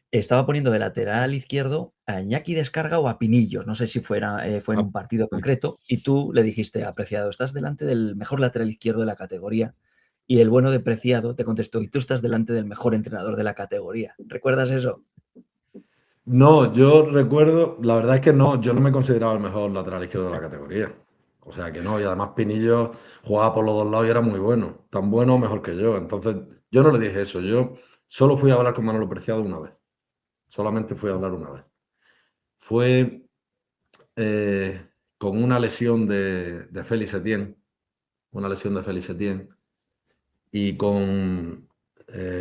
estaba poniendo de lateral izquierdo a Iñaki Descarga o a Pinillos, no sé si fue en un partido concreto, y tú le dijiste a Preciado, estás delante del mejor lateral izquierdo de la categoría, y el bueno de Preciado te contestó, y tú estás delante del mejor entrenador de la categoría. ¿Recuerdas eso? No, yo recuerdo, la verdad es que no, yo no me consideraba el mejor lateral izquierdo de la categoría. O sea que no, y además Pinillo jugaba por los dos lados y era muy bueno, tan bueno o mejor que yo. Entonces, yo no le dije eso, yo solo fui a hablar con Manolo Preciado una vez. Solamente fui a hablar una vez. Fue con una lesión de Félix Etienne, y con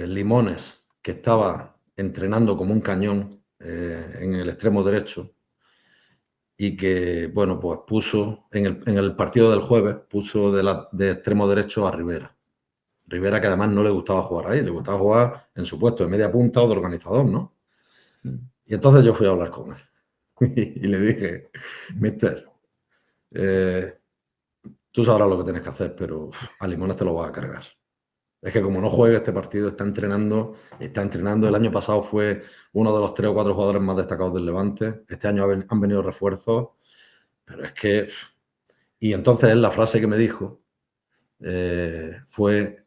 Limones, que estaba entrenando como un cañón en el extremo derecho, y que, bueno, pues puso en el partido del jueves, puso de extremo derecho a Rivera. Rivera, que además no le gustaba jugar ahí, le gustaba jugar en su puesto de media punta o de organizador, ¿no? Y entonces yo fui a hablar con él y le dije, mister, tú sabrás lo que tienes que hacer, pero a Limones te lo vas a cargar. Es que como no juegue este partido, está entrenando. El año pasado fue uno de los 3 o 4 jugadores más destacados del Levante. Este año han venido refuerzos, pero es que... Y entonces la frase que me dijo fue,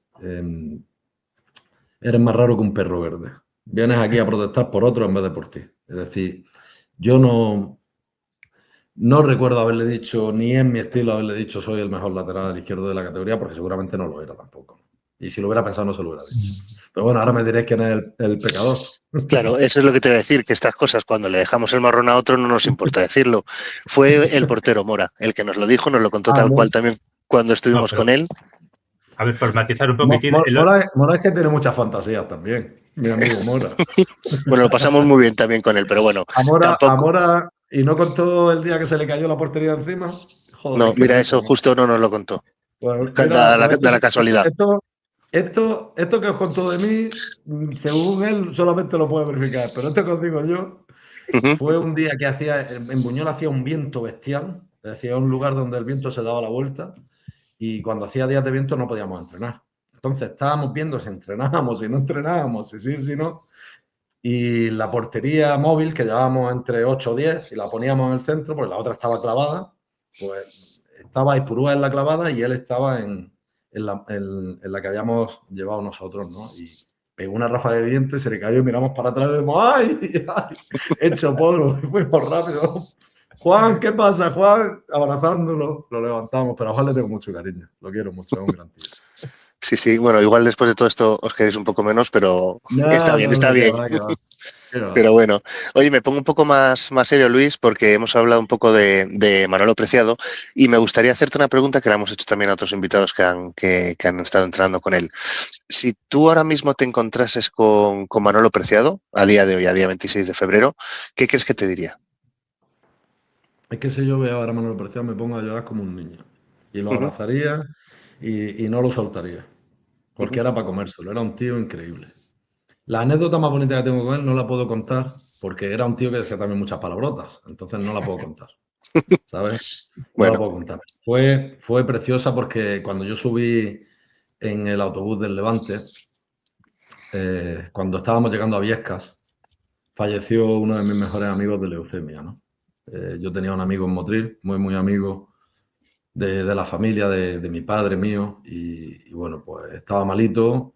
eres más raro que un perro verde. Vienes aquí a protestar por otro en vez de por ti. Es decir, yo no recuerdo haberle dicho, ni en mi estilo haberle dicho soy el mejor lateral izquierdo de la categoría, porque seguramente no lo era tampoco. Y si lo hubiera pensado, no se lo hubiera dicho. Pero bueno, ahora me diréis quién es el pecador. Claro, eso es lo que te voy a decir, que estas cosas, cuando le dejamos el marrón a otro, no nos importa decirlo. Fue el portero Mora el que nos lo dijo, nos lo contó tal cual también cuando estuvimos con él. A ver, por matizar un poquitín. Mora es que tiene muchas fantasías también, mi amigo Mora. Bueno, lo pasamos muy bien también con él, pero bueno. A Mora, ¿y no contó el día que se le cayó la portería encima? Joder, no, mira, eso justo no nos lo contó. Bueno, da la casualidad. Esto que os contó de mí, según él, solamente lo puede verificar. Pero esto que os digo yo, fue un día que en Buñol hacía un viento bestial. Es decir, un lugar donde el viento se daba la vuelta. Y cuando hacía días de viento no podíamos entrenar. Entonces estábamos viendo si entrenábamos, si no entrenábamos, si sí, si no. Y la portería móvil, que llevábamos entre 8 o 10, y la poníamos en el centro, porque la otra estaba clavada, pues estaba Ipurúa en la clavada y él estaba en la que habíamos llevado nosotros, ¿no? Y pegó una ráfaga de viento y se le cayó y miramos para atrás y decimos, ¡ay! ¡Ay! Hecho polvo, y fuimos rápido. Juan, ¿qué pasa, Juan? Abrazándolo, lo levantamos, pero a Juan le tengo mucho cariño, lo quiero mucho, es un gran tío. Sí, bueno, igual después de todo esto os queréis un poco menos, pero está bien. Que va. Pero bueno, oye, me pongo un poco más serio, Luis, porque hemos hablado un poco de Manolo Preciado y me gustaría hacerte una pregunta que le hemos hecho también a otros invitados que han estado entrenando con él. Si tú ahora mismo te encontrases con Manolo Preciado, a día de hoy, a día 26 de febrero, ¿qué crees que te diría? Es que si yo veo ahora a Manolo Preciado me pongo a llorar como un niño. Y lo abrazaría y no lo soltaría. Porque era para comérselo, era un tío increíble. La anécdota más bonita que tengo con él no la puedo contar porque era un tío que decía también muchas palabrotas, entonces no la puedo contar, ¿sabes? No la puedo contar. Fue preciosa porque cuando yo subí en el autobús del Levante, cuando estábamos llegando a Viescas, falleció uno de mis mejores amigos de leucemia, ¿no? Yo tenía un amigo en Motril, muy amigo de la familia, de mi padre mío, y bueno, pues estaba malito.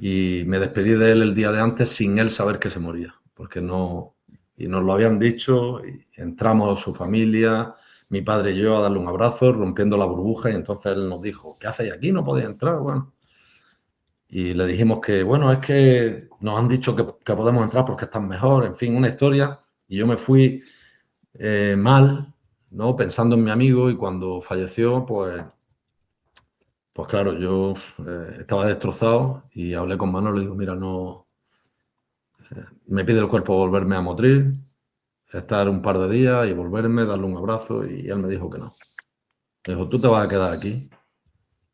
Y me despedí de él el día de antes sin él saber que se moría, porque no, y nos lo habían dicho, y entramos su familia, mi padre y yo a darle un abrazo, rompiendo la burbuja, y entonces él nos dijo, ¿qué hacéis aquí? ¿No podéis entrar? Bueno, y le dijimos que, bueno, es que nos han dicho que podemos entrar porque están mejor, en fin, una historia, y yo me fui mal, ¿no? Pensando en mi amigo, y cuando falleció, pues claro, yo estaba destrozado y hablé con Manolo y le digo, mira, no, me pide el cuerpo volverme a Motril, estar un par de días y volverme, darle un abrazo, y él me dijo que no. Me dijo, tú te vas a quedar aquí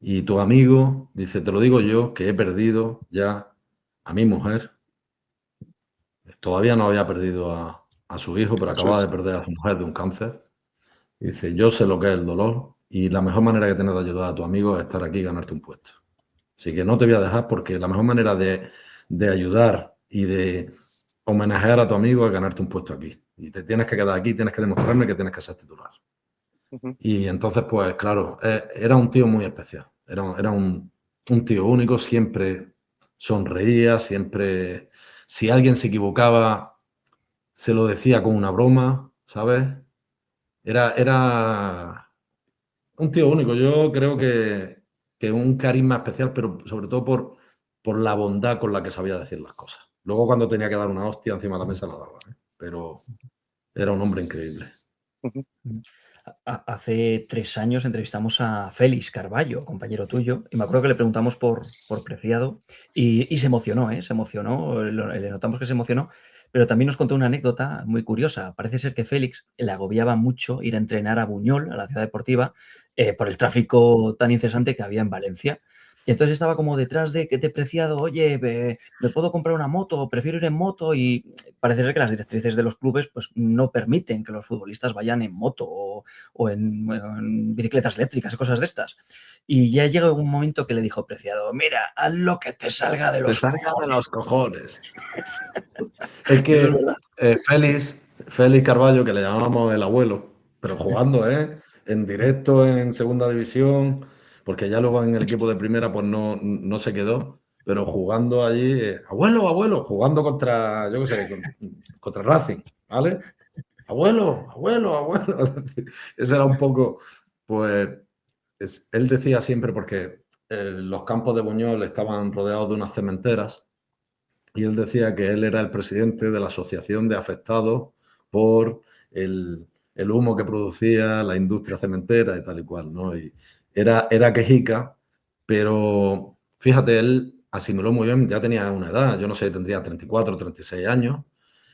y tu amigo, dice, te lo digo yo, que he perdido ya a mi mujer. Todavía no había perdido a su hijo, pero acababa de perder a su mujer de un cáncer. Y dice, yo sé lo que es el dolor y la mejor manera que tienes de ayudar a tu amigo es estar aquí y ganarte un puesto. Así que no te voy a dejar porque la mejor manera de ayudar y de homenajear a tu amigo es ganarte un puesto aquí. Y te tienes que quedar aquí, tienes que demostrarme que tienes que ser titular. Y entonces, pues claro, era un tío muy especial. Era un tío único, siempre sonreía, siempre... Si alguien se equivocaba, se lo decía con una broma, ¿sabes? Era un tío único. Yo creo que un carisma especial, pero sobre todo por la bondad con la que sabía decir las cosas. Luego cuando tenía que dar una hostia encima de la mesa la daba, ¿eh? Pero era un hombre increíble. Hace 3 años entrevistamos a Félix Carballo, compañero tuyo, y me acuerdo que le preguntamos por Preciado y se emocionó, le notamos que se emocionó, pero también nos contó una anécdota muy curiosa. Parece ser que Félix le agobiaba mucho ir a entrenar a Buñol, a la ciudad deportiva, por el tráfico tan incesante que había en Valencia. Y entonces estaba como detrás de que te Preciado, oye, ¿me puedo comprar una moto? Prefiero ir en moto. Y parece ser que las directrices de los clubes pues no permiten que los futbolistas vayan en moto o en bicicletas eléctricas y cosas de estas. Y ya llegó un momento que le dijo Preciado, mira, haz lo que te salga de los cojones. Es que Félix Carballo, que le llamábamos el abuelo, pero jugando, en directo en segunda división, porque ya luego en el equipo de primera pues no se quedó, pero jugando allí, abuelo, jugando contra, yo qué sé, contra Racing, ¿vale? Abuelo. Eso era un poco, pues, él decía siempre, porque los campos de Buñol estaban rodeados de unas cementeras, y él decía que él era el presidente de la asociación de afectados por el humo que producía la industria cementera y tal y cual, ¿no? Y era quejica, pero fíjate, él asimiló muy bien, ya tenía una edad, yo no sé, tendría 34 o 36 años,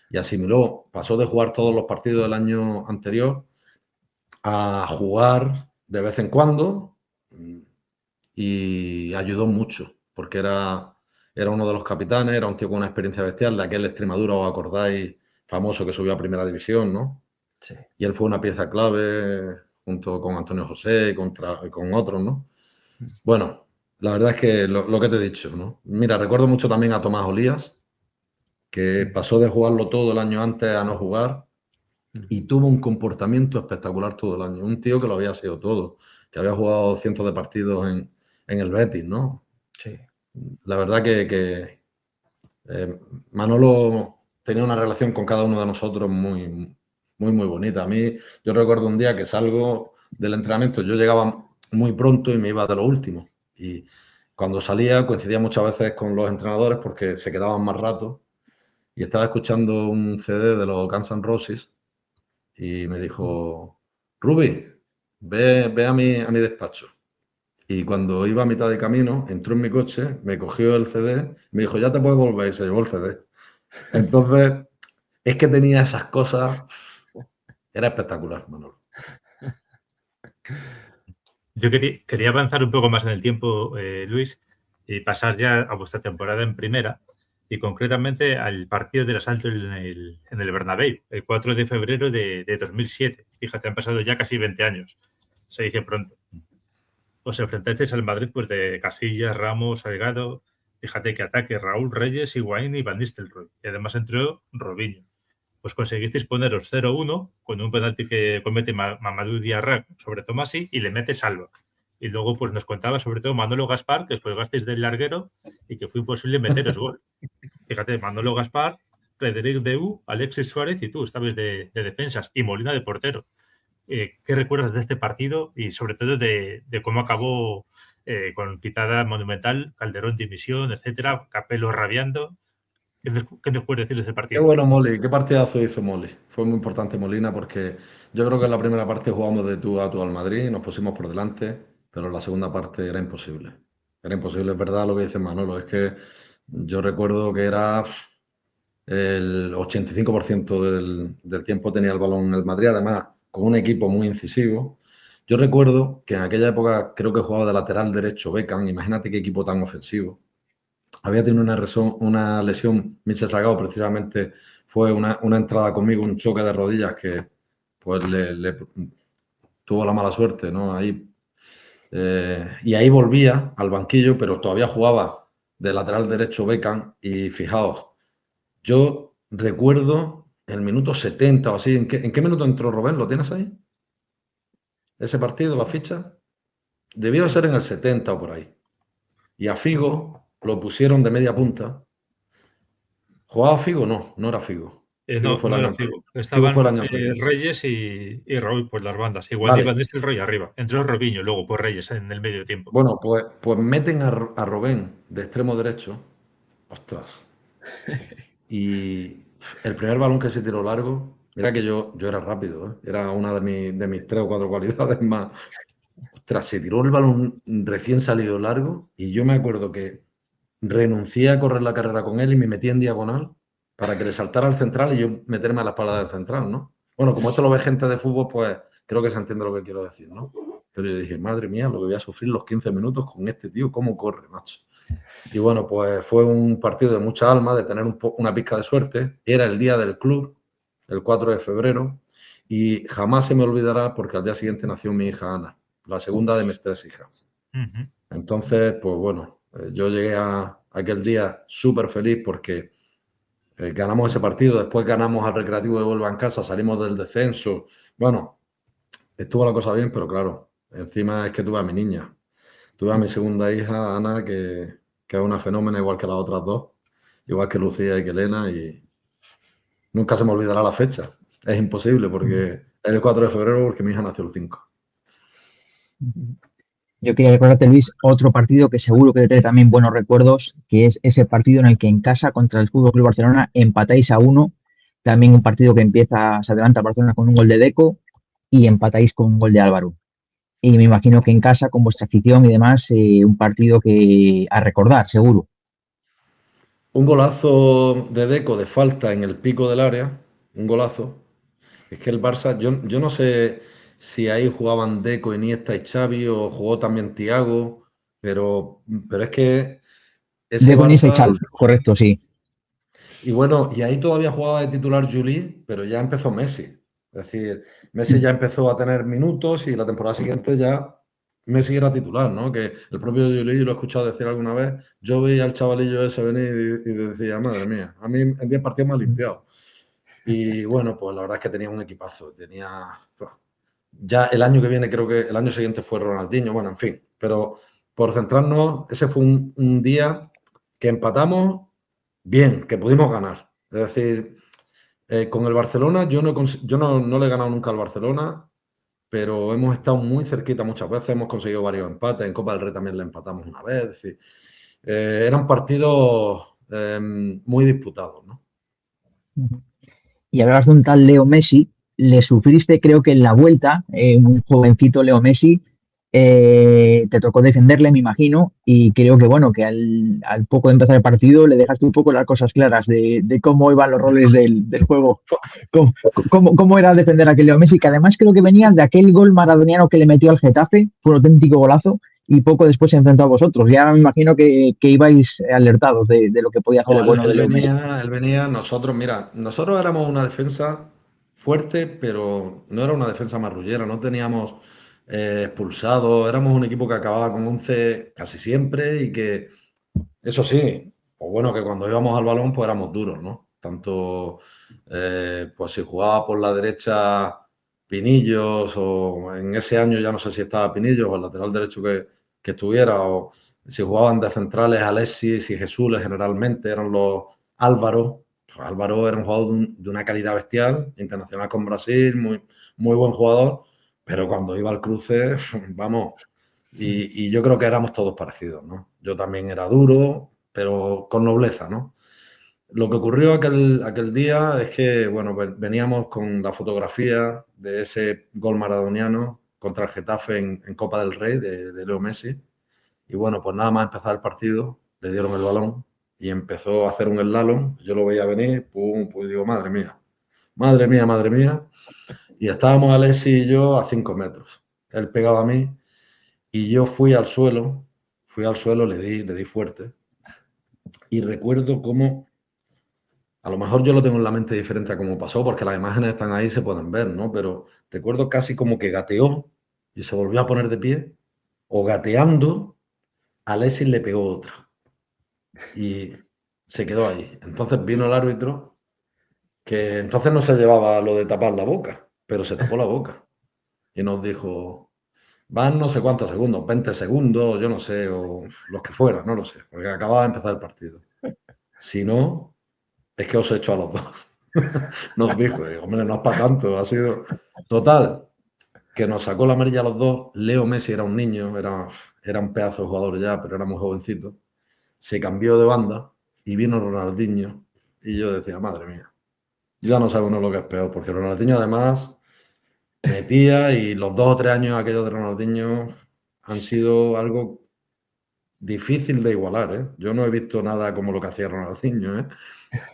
y asimiló, pasó de jugar todos los partidos del año anterior a jugar de vez en cuando, y ayudó mucho, porque era uno de los capitanes, era un tío con una experiencia bestial, de aquel Extremadura, ¿os acordáis? Famoso, que subió a Primera División, ¿no? Sí. Y él fue una pieza clave junto con Antonio José y con otros, ¿no? Bueno, la verdad es que lo que te he dicho, ¿no? Mira, recuerdo mucho también a Tomás Olías, que pasó de jugarlo todo el año antes a no jugar y tuvo un comportamiento espectacular todo el año. Un tío que lo había sido todo, que había jugado cientos de partidos en el Betis, ¿no? Sí. La verdad que Manolo tenía una relación con cada uno de nosotros muy bonita. A mí, yo recuerdo un día que salgo del entrenamiento, yo llegaba muy pronto y me iba de lo último. Y cuando salía coincidía muchas veces con los entrenadores porque se quedaban más rato. Y estaba escuchando un CD de los Guns N' Roses y me dijo, Rubi, ve a mi despacho. Y cuando iba a mitad de camino, entró en mi coche, me cogió el CD, me dijo, ya te puedes volver, y se llevó el CD. Entonces, es que tenía esas cosas. Era espectacular, Manolo. Yo quería avanzar un poco más en el tiempo, Luis, y pasar ya a vuestra temporada en primera, y concretamente al partido del asalto en el Bernabéu, el 4 de febrero de 2007. Fíjate, han pasado ya casi 20 años. Se dice pronto. Os enfrentasteis al Madrid pues de Casillas, Ramos, Salgado. Fíjate que ataque Raúl, Reyes, Higuaín y Van Nistelrooy. Y además entró Robinho. Pues conseguisteis poneros 0-1 con un penalti que comete Mamadou Diarra sobre Tomasi y le mete Salva. Y luego pues nos contaba sobre todo Manolo Gaspar, que os colgasteis del larguero y que fue imposible meteros gol. Fíjate, Manolo Gaspar, Frederic Deu, Alexis Suárez y tú estabais de defensas y Molina de portero. ¿Qué recuerdas de este partido y sobre todo de cómo acabó con pitada monumental, Calderón dimisión, etcétera, Capello rabiando? ¿Qué nos puedes decir de ese Qué partido? bueno, Molly, qué partidazo hizo Molly. Fue muy importante Molina porque yo creo que en la primera parte jugamos de tú a tú al Madrid, nos pusimos por delante, pero en la segunda parte era imposible. Era imposible, es verdad lo que dice Manolo, es que yo recuerdo que era el 85% del tiempo tenía el balón en el Madrid, además con un equipo muy incisivo. Yo recuerdo que en aquella época creo que jugaba de lateral derecho Beckham, imagínate qué equipo tan ofensivo. Había tenido una lesión, Michel Salgado precisamente fue una entrada conmigo, un choque de rodillas que pues le tuvo la mala suerte, ¿no? Ahí, y ahí volvía al banquillo, pero todavía jugaba de lateral derecho Beckham y fijaos, yo recuerdo el minuto 70 o así, ¿en qué minuto entró Robén? ¿Lo tienes ahí? Ese partido, la ficha. Debió de ser en el 70 o por ahí. Y a Figo lo pusieron de media punta. ¿Jugaba Figo? No, no era Figo. Figo No, fue el no año era anterior. Figo. Figo fue el Estaban año anterior. Reyes y Raúl por las bandas. Igual Vale. iban desde el Roy arriba. Entró Robinho luego por Reyes en el medio tiempo. Bueno, pues meten a Robén de extremo derecho. Ostras. Y el primer balón que se tiró largo, mira que yo era rápido, ¿eh? Era una de mis 3 o 4 cualidades más. Ostras, se tiró el balón recién salido largo y yo me acuerdo que renuncié a correr la carrera con él y me metí en diagonal para que le saltara al central y yo meterme a la espalda del central, ¿no? Bueno, como esto lo ve gente de fútbol, pues creo que se entiende lo que quiero decir, ¿no? Pero yo dije, madre mía, lo que voy a sufrir los 15 minutos con este tío, cómo corre, macho. Y bueno, pues fue un partido de mucha alma, de tener una pizca de suerte. Era el día del club, el 4 de febrero, y jamás se me olvidará porque al día siguiente nació mi hija Ana, la segunda de mis 3 hijas. Entonces, pues bueno, yo llegué a aquel día súper feliz porque ganamos ese partido, después ganamos al Recreativo de Huelva en casa, salimos del descenso. Bueno, estuvo la cosa bien, pero claro, encima es que tuve a mi niña. Tuve a mi segunda hija, Ana, que es una fenómena igual que las otras dos, igual que Lucía y que Elena, y nunca se me olvidará la fecha. Es imposible porque es el 4 de febrero porque mi hija nació el 5. Yo quería recordarte, Luis, otro partido que seguro que te trae también buenos recuerdos, que es ese partido en el que en casa contra el FC Barcelona empatáis a 1, también un partido que se adelanta Barcelona con un gol de Deco y empatáis con un gol de Álvaro. Y me imagino que en casa, con vuestra afición y demás, un partido que a recordar, seguro. Un golazo de Deco de falta en el pico del área, un golazo. Es que el Barça, yo no sé si ahí jugaban Deco, Iniesta y Xavi o jugó también Thiago, pero es que ese Deco, Iniesta y Barça... Xavi, correcto, sí. Y bueno, y ahí todavía jugaba de titular Juli, pero ya empezó Messi. Es decir, Messi ya empezó a tener minutos y la temporada siguiente ya Messi era titular, ¿no? Que el propio Juli, yo lo he escuchado decir alguna vez, yo veía al chavalillo ese venir y decía, madre mía, a mí en 10 partidos me ha limpiado. Y bueno, pues la verdad es que tenía un equipazo, ya el año que viene, creo que el año siguiente fue Ronaldinho, bueno, en fin, pero por centrarnos, ese fue un día que empatamos bien, que pudimos ganar. Es decir, con el Barcelona yo no le he ganado nunca al Barcelona, pero hemos estado muy cerquita muchas veces, hemos conseguido varios empates, en Copa del Rey también le empatamos una vez, es decir, eran partidos muy disputados, ¿no? Y hablabas de un tal Leo Messi, le sufriste creo que en la vuelta, un jovencito Leo Messi, te tocó defenderle, me imagino, y creo que bueno, que al poco de empezar el partido le dejaste un poco las cosas claras de cómo iban los roles del juego, cómo era defender a aquel Leo Messi, que además creo que venía de aquel gol maradoniano que le metió al Getafe, fue un auténtico golazo, y poco después se enfrentó a vosotros. Ya me imagino que ibais alertados de lo que podía hacer el bueno de Leo Messi. Él venía, nosotros éramos una defensa fuerte, pero no era una defensa marrullera, no teníamos expulsados, éramos un equipo que acababa con 11 casi siempre y que, eso sí, pues bueno, que cuando íbamos al balón pues éramos duros, ¿no? Tanto, pues si jugaba por la derecha Pinillos o en ese año ya no sé si estaba Pinillos o el lateral derecho que estuviera o si jugaban de centrales Alexis y Jesús generalmente eran los Álvaro. Pues Álvaro era un jugador de una calidad bestial, internacional con Brasil, muy, muy buen jugador, pero cuando iba al cruce, vamos, y yo creo que éramos todos parecidos, ¿no? Yo también era duro, pero con nobleza, ¿no? Lo que ocurrió aquel día es que, bueno, veníamos con la fotografía de ese gol maradoniano contra el Getafe en Copa del Rey de Leo Messi. Y bueno, pues nada más empezar el partido, le dieron el balón y empezó a hacer un slalom. Yo lo veía venir, pum, pues digo, madre mía, madre mía, madre mía. Y estábamos Alexis y yo a 5 metros. Él pegado a mí y yo fui al suelo, le di fuerte. Y recuerdo cómo, a lo mejor yo lo tengo en la mente diferente a cómo pasó, porque las imágenes están ahí y se pueden ver, ¿no? Pero recuerdo casi como que gateó y se volvió a poner de pie, o gateando, Alexis le pegó otra. Y se quedó ahí. Entonces vino el árbitro, que entonces no se llevaba lo de tapar la boca, pero se tapó la boca. Y nos dijo, van no sé cuántos segundos, 20 segundos, yo no sé, o los que fueran, no lo sé, porque acababa de empezar el partido. Si no, es que os he hecho a los dos. Nos dijo, hombre, no es para tanto, ha sido... Total, que nos sacó la amarilla a los dos. Leo Messi era un niño, era un pedazo de jugador ya, pero era muy jovencito. Se cambió de banda y vino Ronaldinho. Y yo decía, madre mía, ya no sabe uno lo que es peor, porque Ronaldinho además metía y los 2 o 3 años aquellos de Ronaldinho han sido algo difícil de igualar, ¿eh? Yo no he visto nada como lo que hacía Ronaldinho, ¿eh?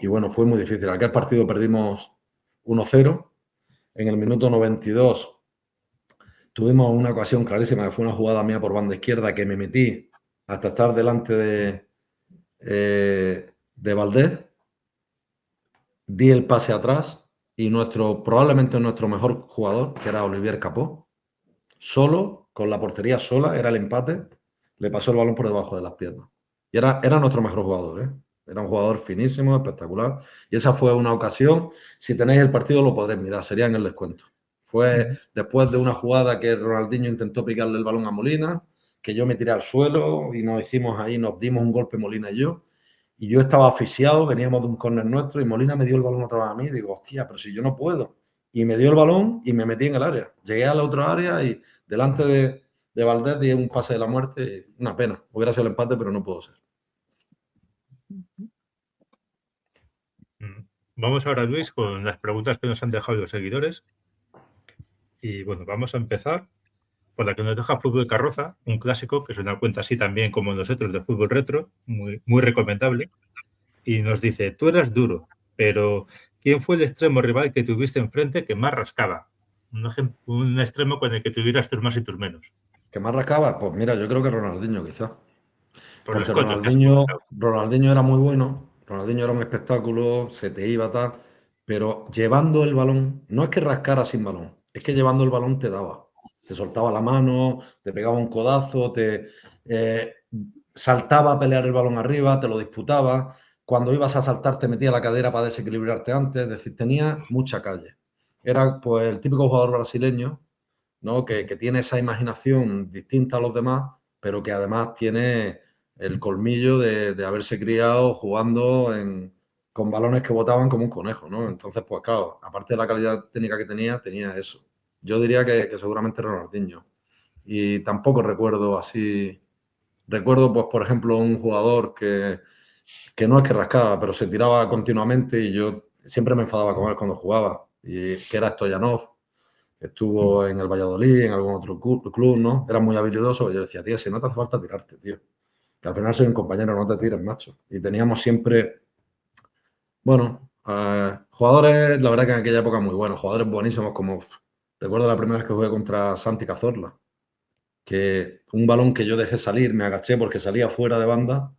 Y bueno, fue muy difícil. Aquel partido perdimos 1-0. En el minuto 92 tuvimos una ocasión clarísima, que fue una jugada mía por banda izquierda que me metí hasta estar delante de Valdés, di el pase atrás y probablemente nuestro mejor jugador, que era Olivier Capó, solo, con la portería sola, era el empate, le pasó el balón por debajo de las piernas. Y era nuestro mejor jugador, ¿eh? Era un jugador finísimo, espectacular. Y esa fue una ocasión, si tenéis el partido lo podréis mirar, sería en el descuento. Fue después de una jugada que Ronaldinho intentó picarle el balón a Molina, que yo me tiré al suelo y nos dimos un golpe Molina y yo estaba asfixiado, veníamos de un córner nuestro y Molina me dio el balón otra vez a mí y digo, hostia, pero si yo no puedo. Y me dio el balón y me metí en el área. Llegué a la otra área y delante de Valdés di un pase de la muerte. Una pena, hubiera sido el empate, pero no pudo ser. Vamos ahora, Luis, con las preguntas que nos han dejado los seguidores. Y bueno, vamos a empezar por la que nos deja Fútbol Carroza, un clásico que es una cuenta así también como nosotros de fútbol retro, muy, muy recomendable. Y nos dice, tú eras duro, pero ¿quién fue el extremo rival que tuviste enfrente que más rascaba? Un extremo con el que tuvieras tus más y tus menos. ¿Qué más rascaba? Pues mira, yo creo que Ronaldinho quizás. Por Porque Scott, Ronaldinho era muy bueno, Ronaldinho era un espectáculo, se te iba tal, pero llevando el balón, no es que rascara sin balón, es que llevando el balón te daba. Te soltaba la mano, te pegaba un codazo, te saltaba a pelear el balón arriba, te lo disputaba. Cuando ibas a saltar te metía la cadera para desequilibrarte antes, es decir, tenía mucha calle. Era pues el típico jugador brasileño, ¿no? que tiene esa imaginación distinta a los demás, pero que además tiene el colmillo de haberse criado jugando con balones que botaban como un conejo, ¿no? Entonces, pues claro, aparte de la calidad técnica que tenía eso. Yo diría que seguramente Ronaldinho. Y tampoco recuerdo así. Recuerdo, pues, por ejemplo, un jugador que no es que rascaba, pero se tiraba continuamente y yo siempre me enfadaba con él cuando jugaba, y que era Stoyanov. Estuvo en el Valladolid, en algún otro club, ¿no? Era muy habilidoso. Y yo decía, tío, si no te hace falta tirarte, tío. Que al final soy un compañero, no te tires, macho. Y teníamos siempre, bueno, jugadores, la verdad que en aquella época muy buenos, jugadores buenísimos como, recuerdo la primera vez que jugué contra Santi Cazorla, que un balón que yo dejé salir, me agaché porque salía fuera de banda,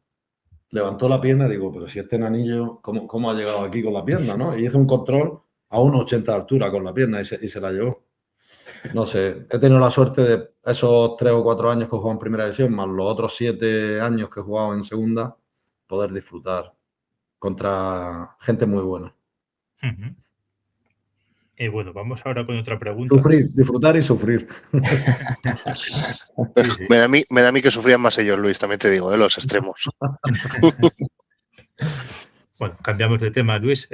levantó la pierna y digo, pero si este enanillo, ¿cómo ha llegado aquí con la pierna, no? Y hizo un control a 1,80 de altura con la pierna y se la llevó. No sé, he tenido la suerte de esos 3 o 4 años que he jugado en primera división, más los otros 7 años que he jugado en segunda, poder disfrutar contra gente muy buena. Bueno, vamos ahora con otra pregunta. Sufrir, disfrutar y sufrir. Sí. Me da a mí que sufrían más ellos, Luis, también te digo, los extremos. Bueno, cambiamos de tema, Luis.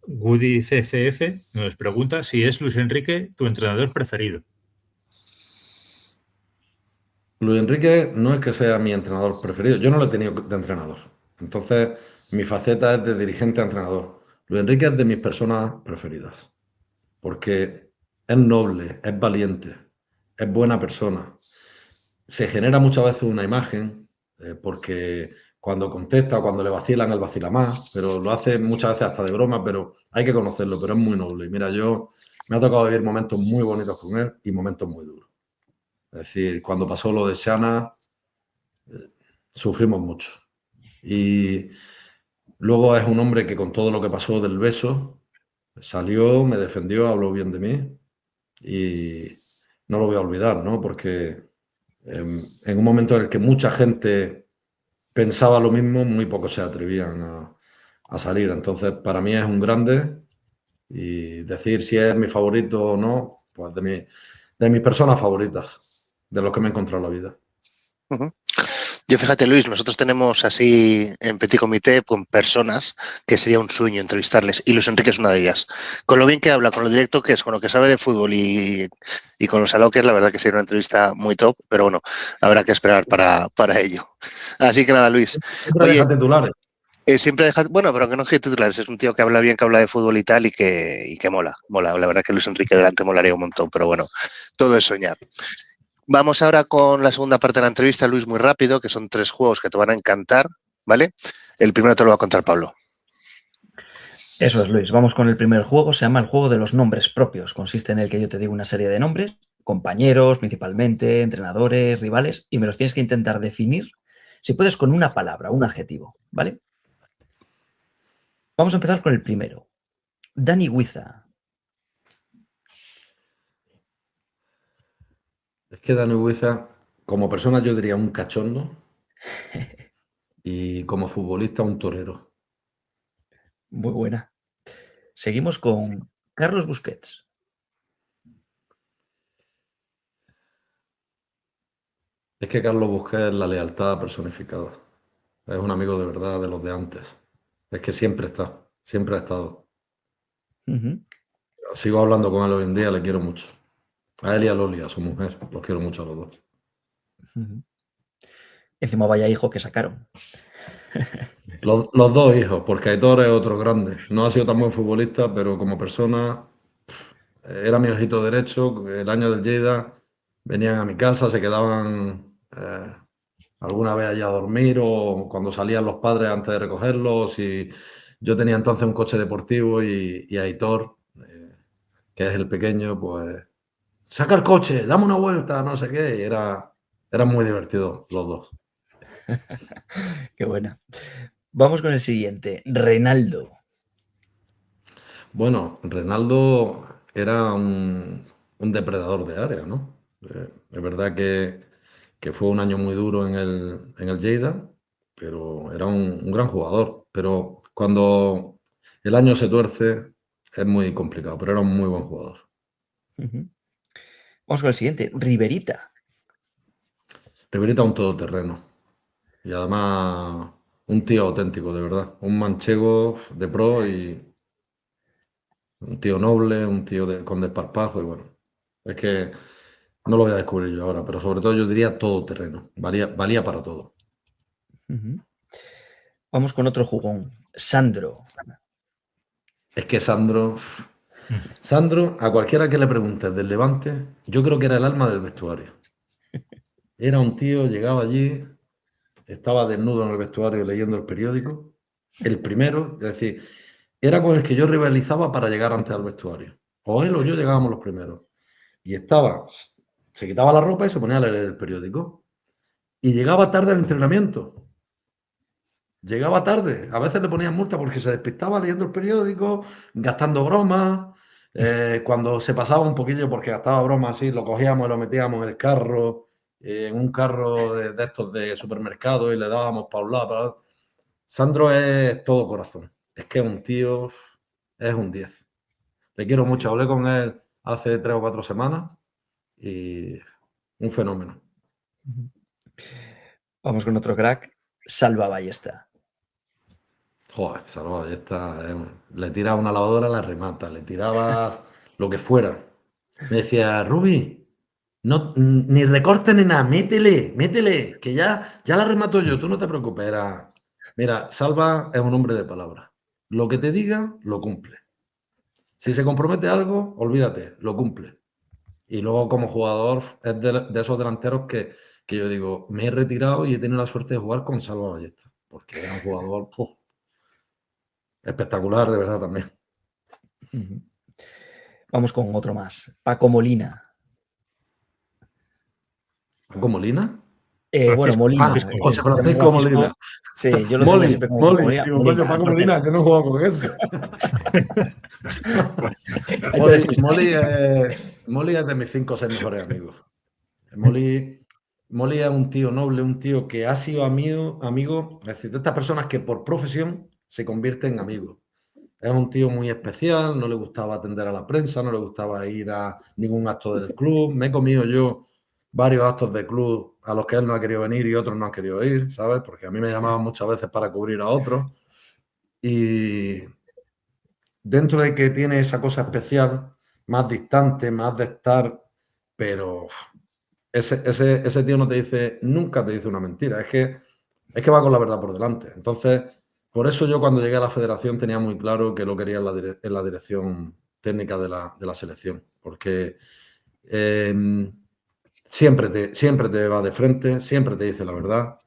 Woody CCF nos pregunta si es Luis Enrique tu entrenador preferido. Luis Enrique no es que sea mi entrenador preferido. Yo no lo he tenido de entrenador. Entonces, mi faceta es de dirigente a entrenador. Luis Enrique es de mis personas preferidas. Porque es noble, es valiente, es buena persona. Se genera muchas veces una imagen, porque cuando contesta, cuando le vacilan, él vacila más, pero lo hace muchas veces hasta de broma, pero hay que conocerlo, pero es muy noble. Y mira, me ha tocado vivir momentos muy bonitos con él y momentos muy duros. Es decir, cuando pasó lo de Shana, sufrimos mucho. Y luego es un hombre que con todo lo que pasó del beso, salió, me defendió, habló bien de mí y no lo voy a olvidar, ¿no? Porque en un momento en el que mucha gente pensaba lo mismo, muy pocos se atrevían a salir. Entonces, para mí es un grande, y decir si es mi favorito o no, pues de mis personas favoritas, de los que me he encontrado en la vida. Yo, fíjate, Luis, nosotros tenemos así en Petit Comité con personas que sería un sueño entrevistarles, y Luis Enrique es una de ellas. Con lo bien que habla, con lo directo que es, con lo que sabe de fútbol y con lo salado que es, la verdad que sería una entrevista muy top, pero bueno, habrá que esperar para ello. Así que nada, Luis. Siempre deja titulares. Siempre deja, bueno, pero que no es titulares, es un tío que habla bien, que habla de fútbol y tal, y que mola. La verdad que Luis Enrique delante molaría un montón, pero bueno, todo es soñar. Vamos ahora con la segunda parte de la entrevista, Luis, muy rápido, que son 3 juegos que te van a encantar, ¿vale? El primero te lo va a contar Pablo. Eso es, Luis. Vamos con el primer juego. Se llama el juego de los nombres propios. Consiste en el que yo te digo una serie de nombres compañeros principalmente, entrenadores, rivales, y me los tienes que intentar definir, si puedes, con una palabra, un adjetivo, ¿vale? Vamos a empezar con el primero. Dani Huiza. Es que Dani Huiza, como persona yo diría un cachondo y como futbolista un torero. Muy buena. Seguimos con Carlos Busquets. Es que Carlos Busquets es la lealtad personificada. Es un amigo de verdad de los de antes. Es que siempre está, siempre ha estado. Ujú. Sigo hablando con él hoy en día, le quiero mucho. A él y a Loli, a su mujer, los quiero mucho a los dos. Ujú. Encima vaya hijo que sacaron. Los dos hijos, porque Aitor es otro grande. No ha sido tan buen futbolista, pero como persona era mi ojito derecho. El año del Lleida venían a mi casa, se quedaban alguna vez allá a dormir o cuando salían los padres antes de recogerlos. Y yo tenía entonces un coche deportivo y Aitor, que es el pequeño, pues saca el coche, dame una vuelta, no sé qué. Y era muy divertido los dos. Qué buena. Vamos con el siguiente. Reinaldo. Bueno, Reinaldo era un depredador de área, ¿no? Es verdad que fue un año muy duro en el Lleida, pero era un gran jugador. Pero cuando el año se tuerce es muy complicado, pero era un muy buen jugador. Ujú. Vamos con el siguiente. Riverita. Riverita un todoterreno y además un tío auténtico, de verdad. Un manchego de pro y un tío noble, un tío con desparpajo y bueno. Es que no lo voy a descubrir yo ahora, pero sobre todo yo diría todoterreno. Valía para todo. Ujú. Vamos con otro jugón. Sandro. Es que Sandro, a cualquiera que le preguntes del Levante, yo creo que era el alma del vestuario. Era un tío, llegaba allí, estaba desnudo en el vestuario leyendo el periódico, el primero, es decir, era con el que yo rivalizaba para llegar antes al vestuario. O él o yo llegábamos los primeros. Y se quitaba la ropa y se ponía a leer el periódico. Y llegaba tarde al entrenamiento. Llegaba tarde, a veces le ponían multa porque se despistaba leyendo el periódico, gastando bromas. Cuando se pasaba un poquillo porque gastaba bromas así, lo cogíamos y lo metíamos en el carro, en un carro de estos de supermercado y le dábamos para un lado, para otro. Sandro es todo corazón. Es que es un tío, es un 10. Le quiero mucho. Hablé con él hace 3 o 4 semanas y un fenómeno. Ujú. Vamos con otro crack. Salva Ballesta. Joder, Salva Ballesta, le tiraba una lavadora, la remata, le tirabas lo que fuera. Me decía, Rubi, no, ni recorte ni nada, métele, que ya la remato yo, tú no te preocupes. Mira, Salva es un hombre de palabra. Lo que te diga, lo cumple. Si se compromete a algo, olvídate, lo cumple. Y luego como jugador es de esos delanteros que yo digo, me he retirado y he tenido la suerte de jugar con Salva Ballesta, porque era un jugador espectacular, de verdad también. Ujú. Vamos con otro más. Paco Molina. ¿Paco Molina? Bueno, Molina. José Francisco Molina. Sí, yo lo tengo siempre como Paco Molina. Digo, coño, Paco Molina, yo no he jugado con eso. Molly es de mis 5 o 6 mejores amigos. Molly es un tío noble, un tío que ha sido amigo, es decir, de estas personas que por profesión se convierten en amigos. Es un tío muy especial, no le gustaba atender a la prensa, no le gustaba ir a ningún acto del club. Me he comido yo varios actos de club a los que él no ha querido venir y otros no han querido ir, ¿sabes? Porque a mí me llamaban muchas veces para cubrir a otros. Y dentro de que tiene esa cosa especial, más distante, más de estar, pero ese tío no te dice, nunca te dice una mentira, es que va con la verdad por delante. Entonces, por eso yo cuando llegué a la federación tenía muy claro que lo quería en la dirección técnica de la selección, porque siempre te va de frente, siempre te dice la verdad.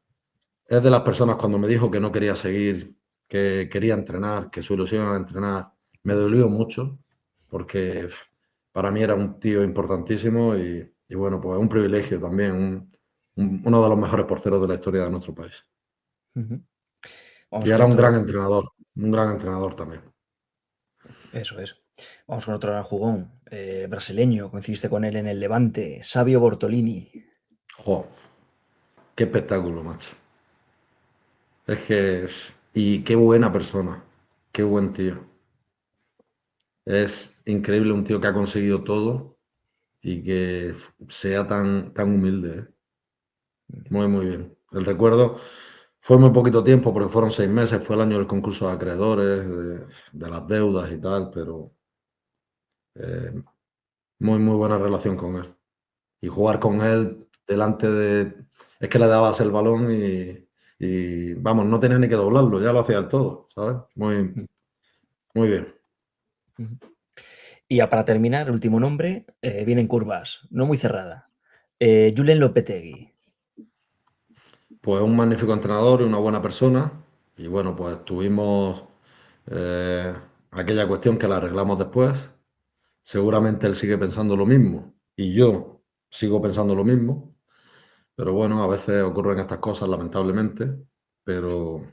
Es de las personas cuando me dijo que no quería seguir, que quería entrenar, que su ilusión era entrenar, me dolió mucho, porque para mí era un tío importantísimo y bueno, pues un privilegio también, uno de los mejores porteros de la historia de nuestro país. Vamos Y con era un otro. gran entrenador también. Eso es. Vamos con otro gran jugón, brasileño. Coincidiste con él en el Levante, Savio Bortolini. ¡Jo! ¡Qué espectáculo, macho! Es que... Y qué buena persona, qué buen tío. Es increíble un tío que ha conseguido todo y que sea tan humilde, ¿eh? Muy, muy bien. El recuerdo fue muy poquito tiempo porque fueron 6 meses, fue el año del concurso de acreedores, de las deudas y tal, pero eh, muy, muy buena relación con él. Y jugar con él delante de... Es que le dabas el balón y vamos, no tenía ni que doblarlo, ya lo hacía él todo, ¿sabes? Muy, muy bien. Y ya para terminar, último nombre, viene en curvas, no muy cerrada. Julen Lopetegui. Pues un magnífico entrenador y una buena persona. Y bueno, pues tuvimos aquella cuestión que la arreglamos después. Seguramente él sigue pensando lo mismo y yo sigo pensando lo mismo. Pero bueno, a veces ocurren estas cosas, lamentablemente. Pero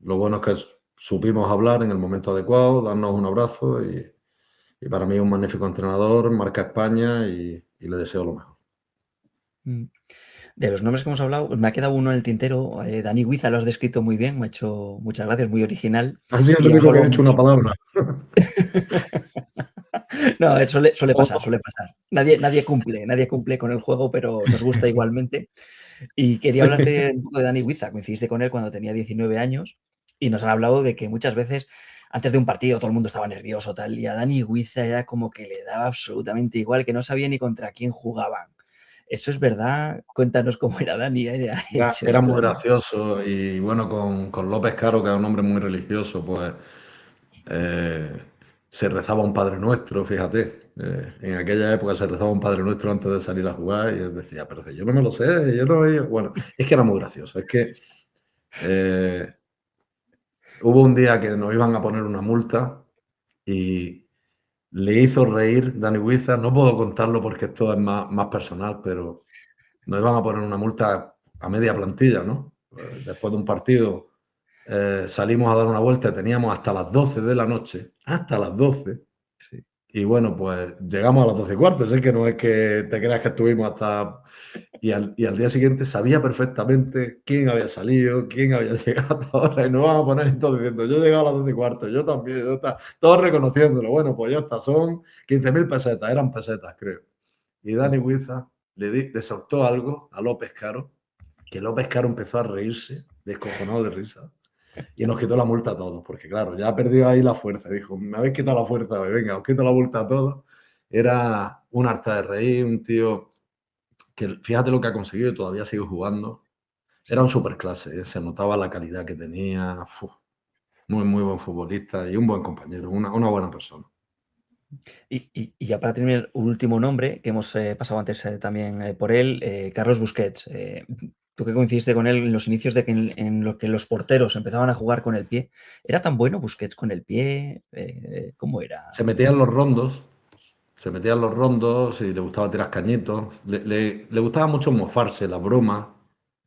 lo bueno es que supimos hablar en el momento adecuado, darnos un abrazo y para mí es un magnífico entrenador, marca España y le deseo lo mejor. De los nombres que hemos hablado, me ha quedado uno en el tintero. Dani Huiza lo has descrito muy bien, me ha hecho muchas gracias, muy original. Ha sido el Y hemos único que he hablado dicho una mucho. palabra. No, suele pasar, suele pasar. Nadie cumple con el juego, pero nos gusta igualmente. Y quería hablarte un poco de Dani Huiza. Coincidiste con él cuando tenía 19 años y nos han hablado de que muchas veces antes de un partido todo el mundo estaba nervioso tal, y a Dani Huiza era como que le daba absolutamente igual, que no sabía ni contra quién jugaban. ¿Eso es verdad? Cuéntanos cómo era Dani. Era muy gracioso y bueno, con López Caro, que es un hombre muy religioso, pues se rezaba un Padre Nuestro, fíjate. En aquella época se rezaba un Padre Nuestro antes de salir a jugar y él decía, pero si yo no me lo sé, yo no... Bueno, es que era muy gracioso, es que hubo un día que nos iban a poner una multa y le hizo reír Dani Huiza, no puedo contarlo porque esto es más personal, pero nos iban a poner una multa a media plantilla, ¿no? Después de un partido salimos a dar una vuelta y teníamos hasta las 12 de la noche, hasta las 12. Sí. Y bueno, pues llegamos a las 12:15, es que no es que te creas que estuvimos hasta... Y al día siguiente sabía perfectamente quién había salido, quién había llegado hasta ahora, y nos vamos a poner todos diciendo, yo he llegado a las 12:15, yo también, yo está, todos reconociéndolo. Bueno, pues ya está, son 15.000 pesetas, eran pesetas, creo. Y Dani Huiza le soltó algo a López Caro, que López Caro empezó a reírse, descojonado de risa, y nos quitó la multa a todos, porque claro, ya ha perdido ahí la fuerza. Dijo, me habéis quitado la fuerza, venga, os quito la multa a todos. Era un harta de reír, un tío que fíjate lo que ha conseguido y todavía sigue jugando. Era un superclase, se notaba la calidad que tenía. Muy, muy buen futbolista y un buen compañero, una buena persona. Y ya para terminar, un último nombre que hemos pasado antes también por él, Carlos Busquets. Tú que coincidiste con él en los inicios de que en lo que los porteros empezaban a jugar con el pie. ¿Era tan bueno Busquets con el pie? ¿Cómo era? Se metían los rondos y le gustaba tirar cañitos. Le gustaba mucho mofarse, la broma,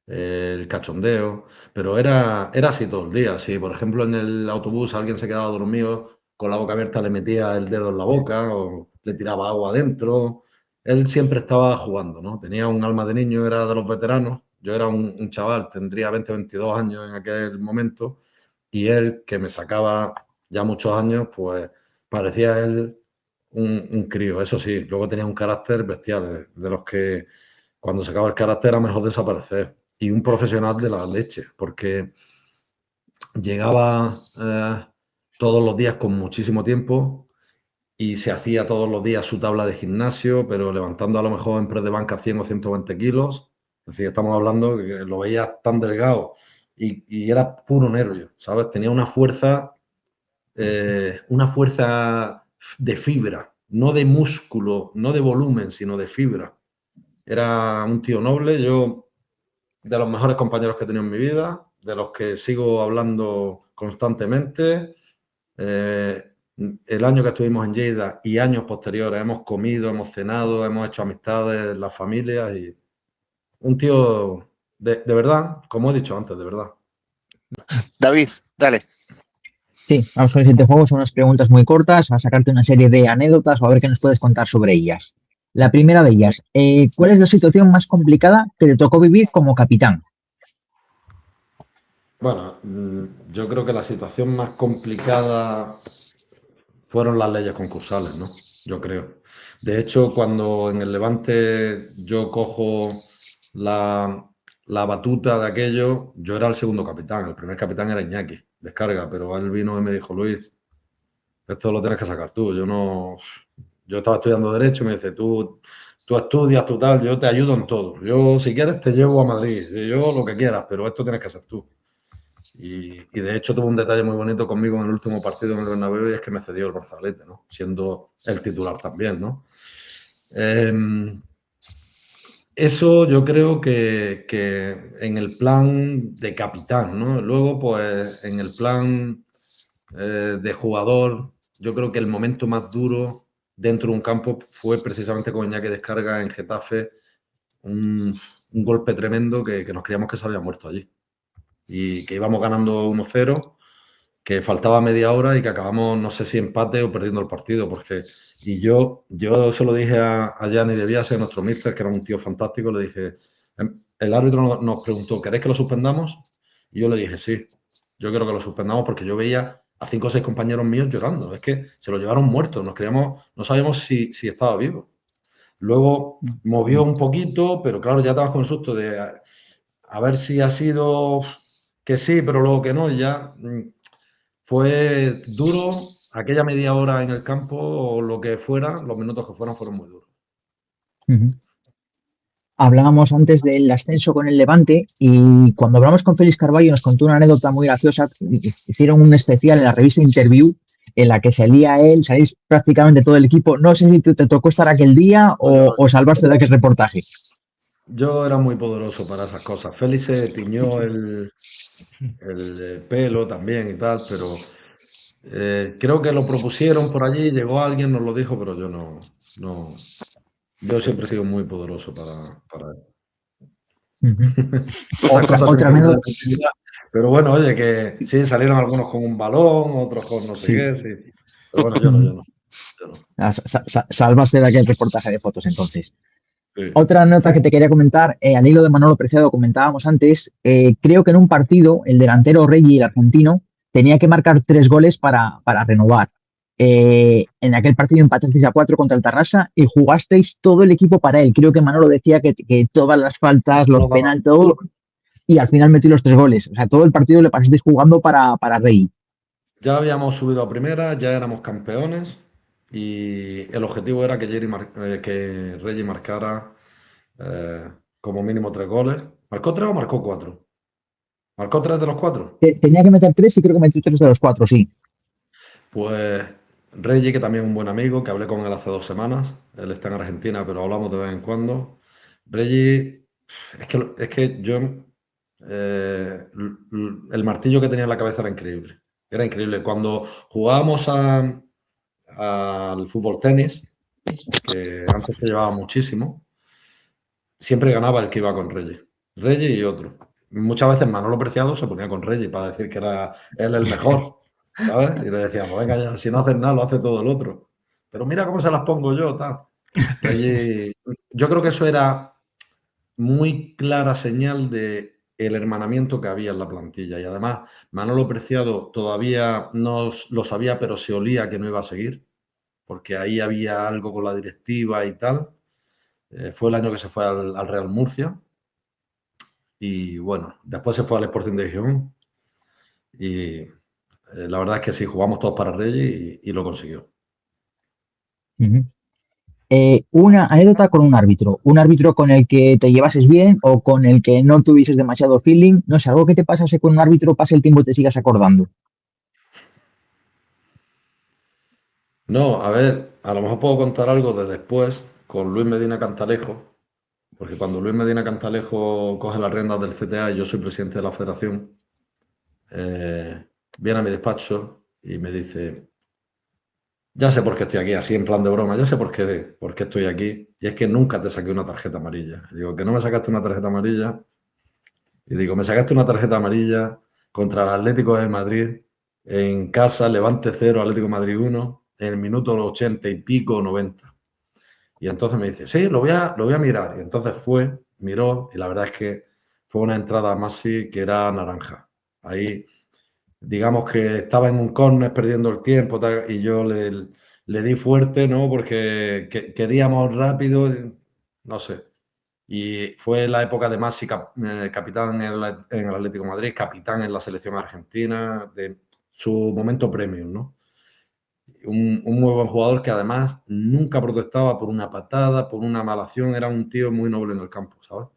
el cachondeo, pero era así todo el día. Si, por ejemplo, en el autobús alguien se quedaba dormido, con la boca abierta le metía el dedo en la boca o le tiraba agua adentro. Él siempre estaba jugando, ¿no? Tenía un alma de niño, era de los veteranos. Yo era un chaval, tendría 20 o 22 años en aquel momento, y él, que me sacaba ya muchos años, pues parecía él un crío. Eso sí, luego tenía un carácter bestial, de los que cuando se acaba el carácter era mejor desaparecer. Y un profesional de la leche, porque llegaba todos los días con muchísimo tiempo y se hacía todos los días su tabla de gimnasio, pero levantando a lo mejor en press de banca 100 o 120 kilos. Es decir, estamos hablando que lo veías tan delgado y era puro nervio, ¿sabes? Tenía una fuerza de fibra, no de músculo, no de volumen, sino de fibra. Era un tío noble, yo de los mejores compañeros que he tenido en mi vida, de los que sigo hablando constantemente. el año que estuvimos en Lleida y años posteriores hemos comido, hemos cenado, hemos hecho amistades, las familias y un tío de verdad, como he dicho antes, de verdad. David, dale. Sí, vamos con el siguiente juego. Son unas preguntas muy cortas. Va a sacarte una serie de anécdotas o a ver qué nos puedes contar sobre ellas. La primera de ellas, ¿cuál es la situación más complicada que te tocó vivir como capitán? Bueno, yo creo que la situación más complicada fueron las leyes concursales, ¿no? Yo creo. De hecho, cuando en el Levante yo cojo la batuta de aquello, yo era el segundo capitán. El primer capitán era Iñaki, Descarga, pero él vino y me dijo, Luis, esto lo tienes que sacar tú. Yo estaba estudiando Derecho y me dice, tú estudias, tú tal, yo te ayudo en todo. Yo, si quieres, te llevo a Madrid, yo lo que quieras, pero esto tienes que hacer tú. Y de hecho tuvo un detalle muy bonito conmigo en el último partido en el Bernabéu y es que me cedió el brazalete, ¿no? Siendo el titular también, ¿no? Eso yo creo que en el plan de capitán, ¿no? Luego, pues en el plan de jugador, yo creo que el momento más duro dentro de un campo fue precisamente con Iñaki Descarga en Getafe, un golpe tremendo que nos creíamos que se había muerto allí y que íbamos ganando 1-0, que faltaba media hora y que acabamos, no sé si empate o perdiendo el partido, y yo se lo dije a Gianni De Biase, nuestro míster, que era un tío fantástico, le dije, el árbitro nos preguntó, ¿queréis que lo suspendamos? Y yo le dije, sí, yo quiero que lo suspendamos porque yo veía a 5 o 6 compañeros míos llorando, es que se lo llevaron muerto, no sabíamos si estaba vivo. Luego movió un poquito, pero claro, ya te vas con el susto de a ver si ha sido que sí, pero luego que no, y ya fue duro. Aquella media hora en el campo o lo que fuera, los minutos que fueron muy duros. Hablábamos antes del ascenso con el Levante y cuando hablamos con Félix Carballo nos contó una anécdota muy graciosa. Hicieron un especial en la revista Interview en la que salía él, salís prácticamente todo el equipo. No sé si te tocó estar aquel día o salvaste de aquel reportaje. Yo era muy poderoso para esas cosas. Félix se tiñó el pelo también y tal, pero creo que lo propusieron por allí, llegó alguien, nos lo dijo, pero yo no. Yo siempre he sido muy poderoso para Otra anécdota. Pero bueno, oye, que sí, salieron algunos con un balón, otros con no sé qué, sí. Pero bueno, yo no. Salvaste de aquel reportaje de fotos entonces. Sí. Otra nota que te quería comentar, al hilo de Manolo Preciado, comentábamos antes, creo que en un partido el delantero Reggie, el argentino, tenía que marcar 3 goles para renovar. En aquel partido empatasteis a 4 contra el Tarrasa y jugasteis todo el equipo para él. Creo que Manolo decía que todas las faltas, los penaltis, todo, y al final metí los 3 goles. O sea, todo el partido le pasasteis jugando para Reggie. Ya habíamos subido a primera, ya éramos campeones y el objetivo era que Reggie marcara como mínimo 3 goles. ¿Marcó 3 o marcó 4? ¿Marcó 3 de los 4? Tenía que meter 3 y creo que metió 3 de los 4, sí. Pues Reggie, que también es un buen amigo, que hablé con él hace 2 semanas. Él está en Argentina, pero hablamos de vez en cuando. Reggie, es que yo, el martillo que tenía en la cabeza era increíble. Era increíble. Cuando jugábamos al fútbol tenis, que antes se llevaba muchísimo, siempre ganaba el que iba con Reggie. Reggie y otro. Muchas veces Manolo Preciado se ponía con Reggie para decir que era él el mejor, ¿sabes? Y le decíamos, venga ya, si no haces nada, lo hace todo el otro. Pero mira cómo se las pongo yo, tal. Reggie, yo creo que eso era muy clara señal de el hermanamiento que había en la plantilla. Y además, Manolo Preciado todavía no lo sabía, pero se olía que no iba a seguir, porque ahí había algo con la directiva y tal. Fue el año que se fue al Real Murcia. Y bueno, después se fue al Sporting de Gijón. Y la verdad es que sí, jugamos todos para Reyes y lo consiguió. Una anécdota con un árbitro con el que te llevases bien o con el que no tuvieses demasiado feeling, no sé, algo que te pasase con un árbitro, pase el tiempo y te sigas acordando. No, a ver, a lo mejor puedo contar algo de después con Luis Medina Cantalejo, porque cuando Luis Medina Cantalejo coge las riendas del CTA y yo soy presidente de la federación, viene a mi despacho y me dice, ya sé por qué estoy aquí, así en plan de broma, ya sé por qué estoy aquí. Y es que nunca te saqué una tarjeta amarilla. Y digo, que no me sacaste una tarjeta amarilla. Y digo, me sacaste una tarjeta amarilla contra el Atlético de Madrid, en casa, Levante 0, Atlético de Madrid 1, en el minuto 80 y pico, 90. Y entonces me dice, sí, lo voy a mirar. Y entonces miró, y la verdad es que fue una entrada más sí que era naranja. Ahí, digamos que estaba en un córner perdiendo el tiempo tal, y yo le di fuerte, ¿no? Porque queríamos rápido, no sé. Y fue la época de Messi, capitán en el Atlético de Madrid, capitán en la selección argentina, de su momento premium, ¿no? Un muy buen jugador que además nunca protestaba por una patada, por una mala acción, era un tío muy noble en el campo, ¿sabes?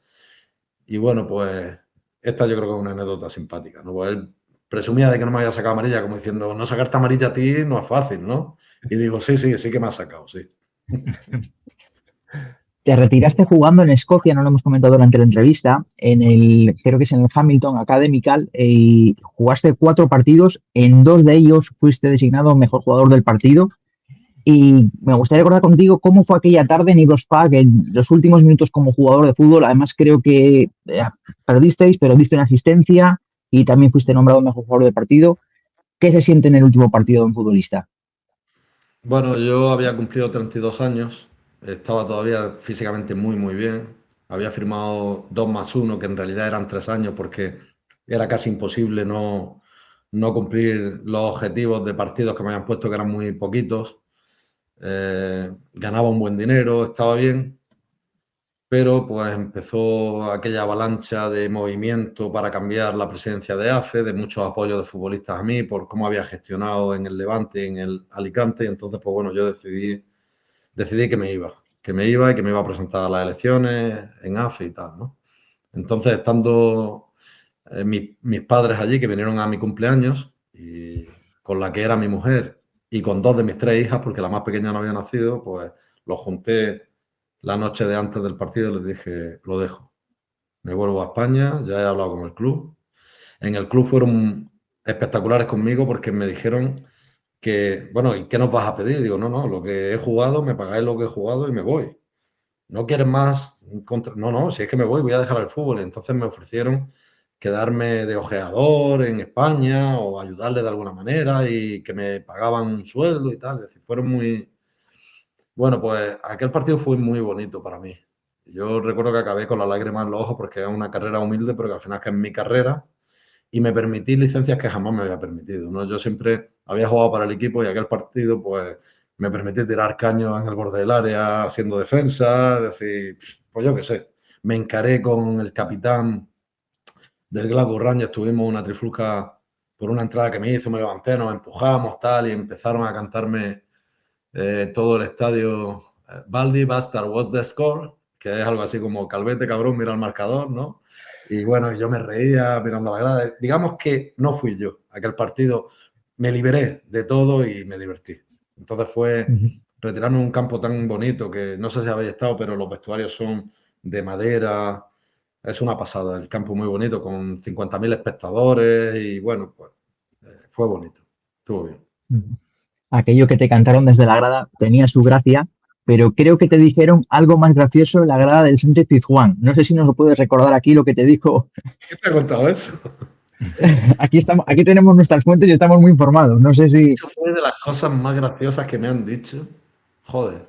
Y bueno, pues esta yo creo que es una anécdota simpática, ¿no? Pues él presumía de que no me había sacado amarilla, como diciendo, no sacarte amarilla a ti no es fácil, ¿no? Y digo, sí que me ha sacado, sí. Te retiraste jugando en Escocia, no lo hemos comentado durante la entrevista, creo que es en el Hamilton Academical, y jugaste 4 partidos, en 2 de ellos fuiste designado mejor jugador del partido. Y me gustaría recordar contigo cómo fue aquella tarde en Ibrox Park, en los últimos minutos como jugador de fútbol. Además, creo que perdisteis, pero diste una asistencia y también fuiste nombrado mejor jugador del partido. ¿Qué se siente en el último partido de un futbolista? Bueno, yo había cumplido 32 años, estaba todavía físicamente muy bien. Había firmado 2+1, que en realidad eran 3 años, porque era casi imposible no cumplir los objetivos de partidos que me habían puesto, que eran muy poquitos. Ganaba un buen dinero, estaba bien, pero pues empezó aquella avalancha de movimiento para cambiar la presidencia de AFE, de muchos apoyos de futbolistas a mí por cómo había gestionado en el Levante y en el Alicante. Y entonces, pues bueno, yo decidí que me iba y que me iba a presentar a las elecciones en AFE y tal, ¿no? Entonces, estando mis padres allí, que vinieron a mi cumpleaños, y con la que era mi mujer, y con 2 de mis 3 hijas, porque la más pequeña no había nacido, pues los junté la noche de antes del partido y les dije, lo dejo. Me vuelvo a España, ya he hablado con el club. En el club fueron espectaculares conmigo porque me dijeron que, bueno, ¿y qué nos vas a pedir? Digo, no, lo que he jugado, me pagáis lo que he jugado y me voy. ¿No quieres más? No, si es que me voy a dejar el fútbol. Entonces me ofrecieron quedarme de ojeador en España o ayudarle de alguna manera y que me pagaban un sueldo y tal. Es decir, fueron muy... Bueno, pues aquel partido fue muy bonito para mí. Yo recuerdo que acabé con las lágrimas en los ojos porque es una carrera humilde, pero que al final es que es mi carrera, y me permití licencias que jamás me había permitido, ¿no? Yo siempre había jugado para el equipo y aquel partido, pues, me permití tirar caños en el borde del área haciendo defensa, es decir, pues yo qué sé. Me encaré con el capitán del Glasgow Rangers, tuvimos una trifulca por una entrada que me hizo, me levanté, nos empujamos, tal, y empezaron a cantarme todo el estadio, Baldi, Bastard, what's the score? Que es algo así como, Calvete, cabrón, mira el marcador, ¿no? Y bueno, yo me reía mirando la grada. Digamos que no fui yo. Aquel partido me liberé de todo y me divertí. Entonces fue retirarme en un campo tan bonito que no sé si habéis estado, pero los vestuarios son de madera. Es una pasada. El campo muy bonito con 50.000 espectadores y bueno, pues fue bonito. Estuvo bien. Aquello que te cantaron desde la grada tenía su gracia, pero creo que te dijeron algo más gracioso en la grada del Sánchez Pizjuán. No sé si nos lo puedes recordar aquí lo que te dijo. ¿Qué te ha contado eso? Aquí tenemos nuestras fuentes y estamos muy informados. No sé si... Eso fue de las cosas más graciosas que me han dicho. Joder.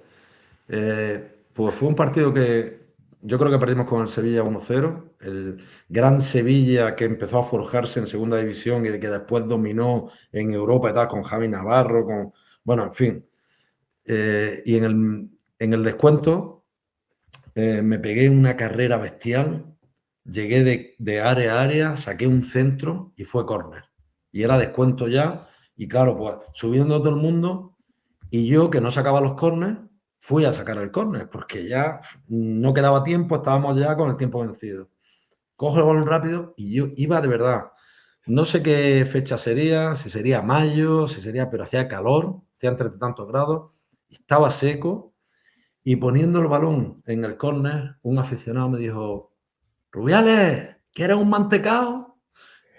Pues fue un partido que yo creo que perdimos con el Sevilla 1-0. El gran Sevilla que empezó a forjarse en segunda división y que después dominó en Europa y tal, con Javi Navarro, bueno, en fin. Y en el descuento me pegué una carrera bestial. Llegué de área a área, saqué un centro y fue córner. Y era descuento ya. Y claro, pues subiendo todo el mundo, y yo, que no sacaba los córners, fui a sacar el córner, porque ya no quedaba tiempo, estábamos ya con el tiempo vencido. Cojo el balón rápido y yo iba de verdad. No sé qué fecha sería, si sería mayo, pero hacía calor, hacía 30 y tantos grados, estaba seco, y poniendo el balón en el córner, un aficionado me dijo, Rubiales, ¿quieres un mantecao?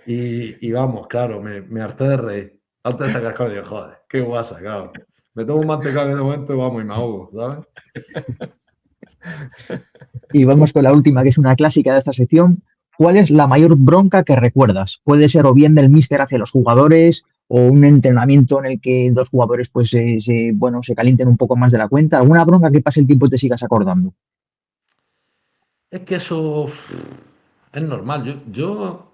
Y vamos, claro, me harté de reír. Antes de sacar el córner, digo, joder, qué guasa, claro. Me tomo un mantecado en ese momento y vamos, y me ahogo, ¿sabes? Y vamos con la última, que es una clásica de esta sección. ¿Cuál es la mayor bronca que recuerdas? Puede ser o bien del míster hacia los jugadores o un entrenamiento en el que dos jugadores pues se calienten un poco más de la cuenta. ¿Alguna bronca que pase el tiempo y te sigas acordando? Es que eso es normal. Yo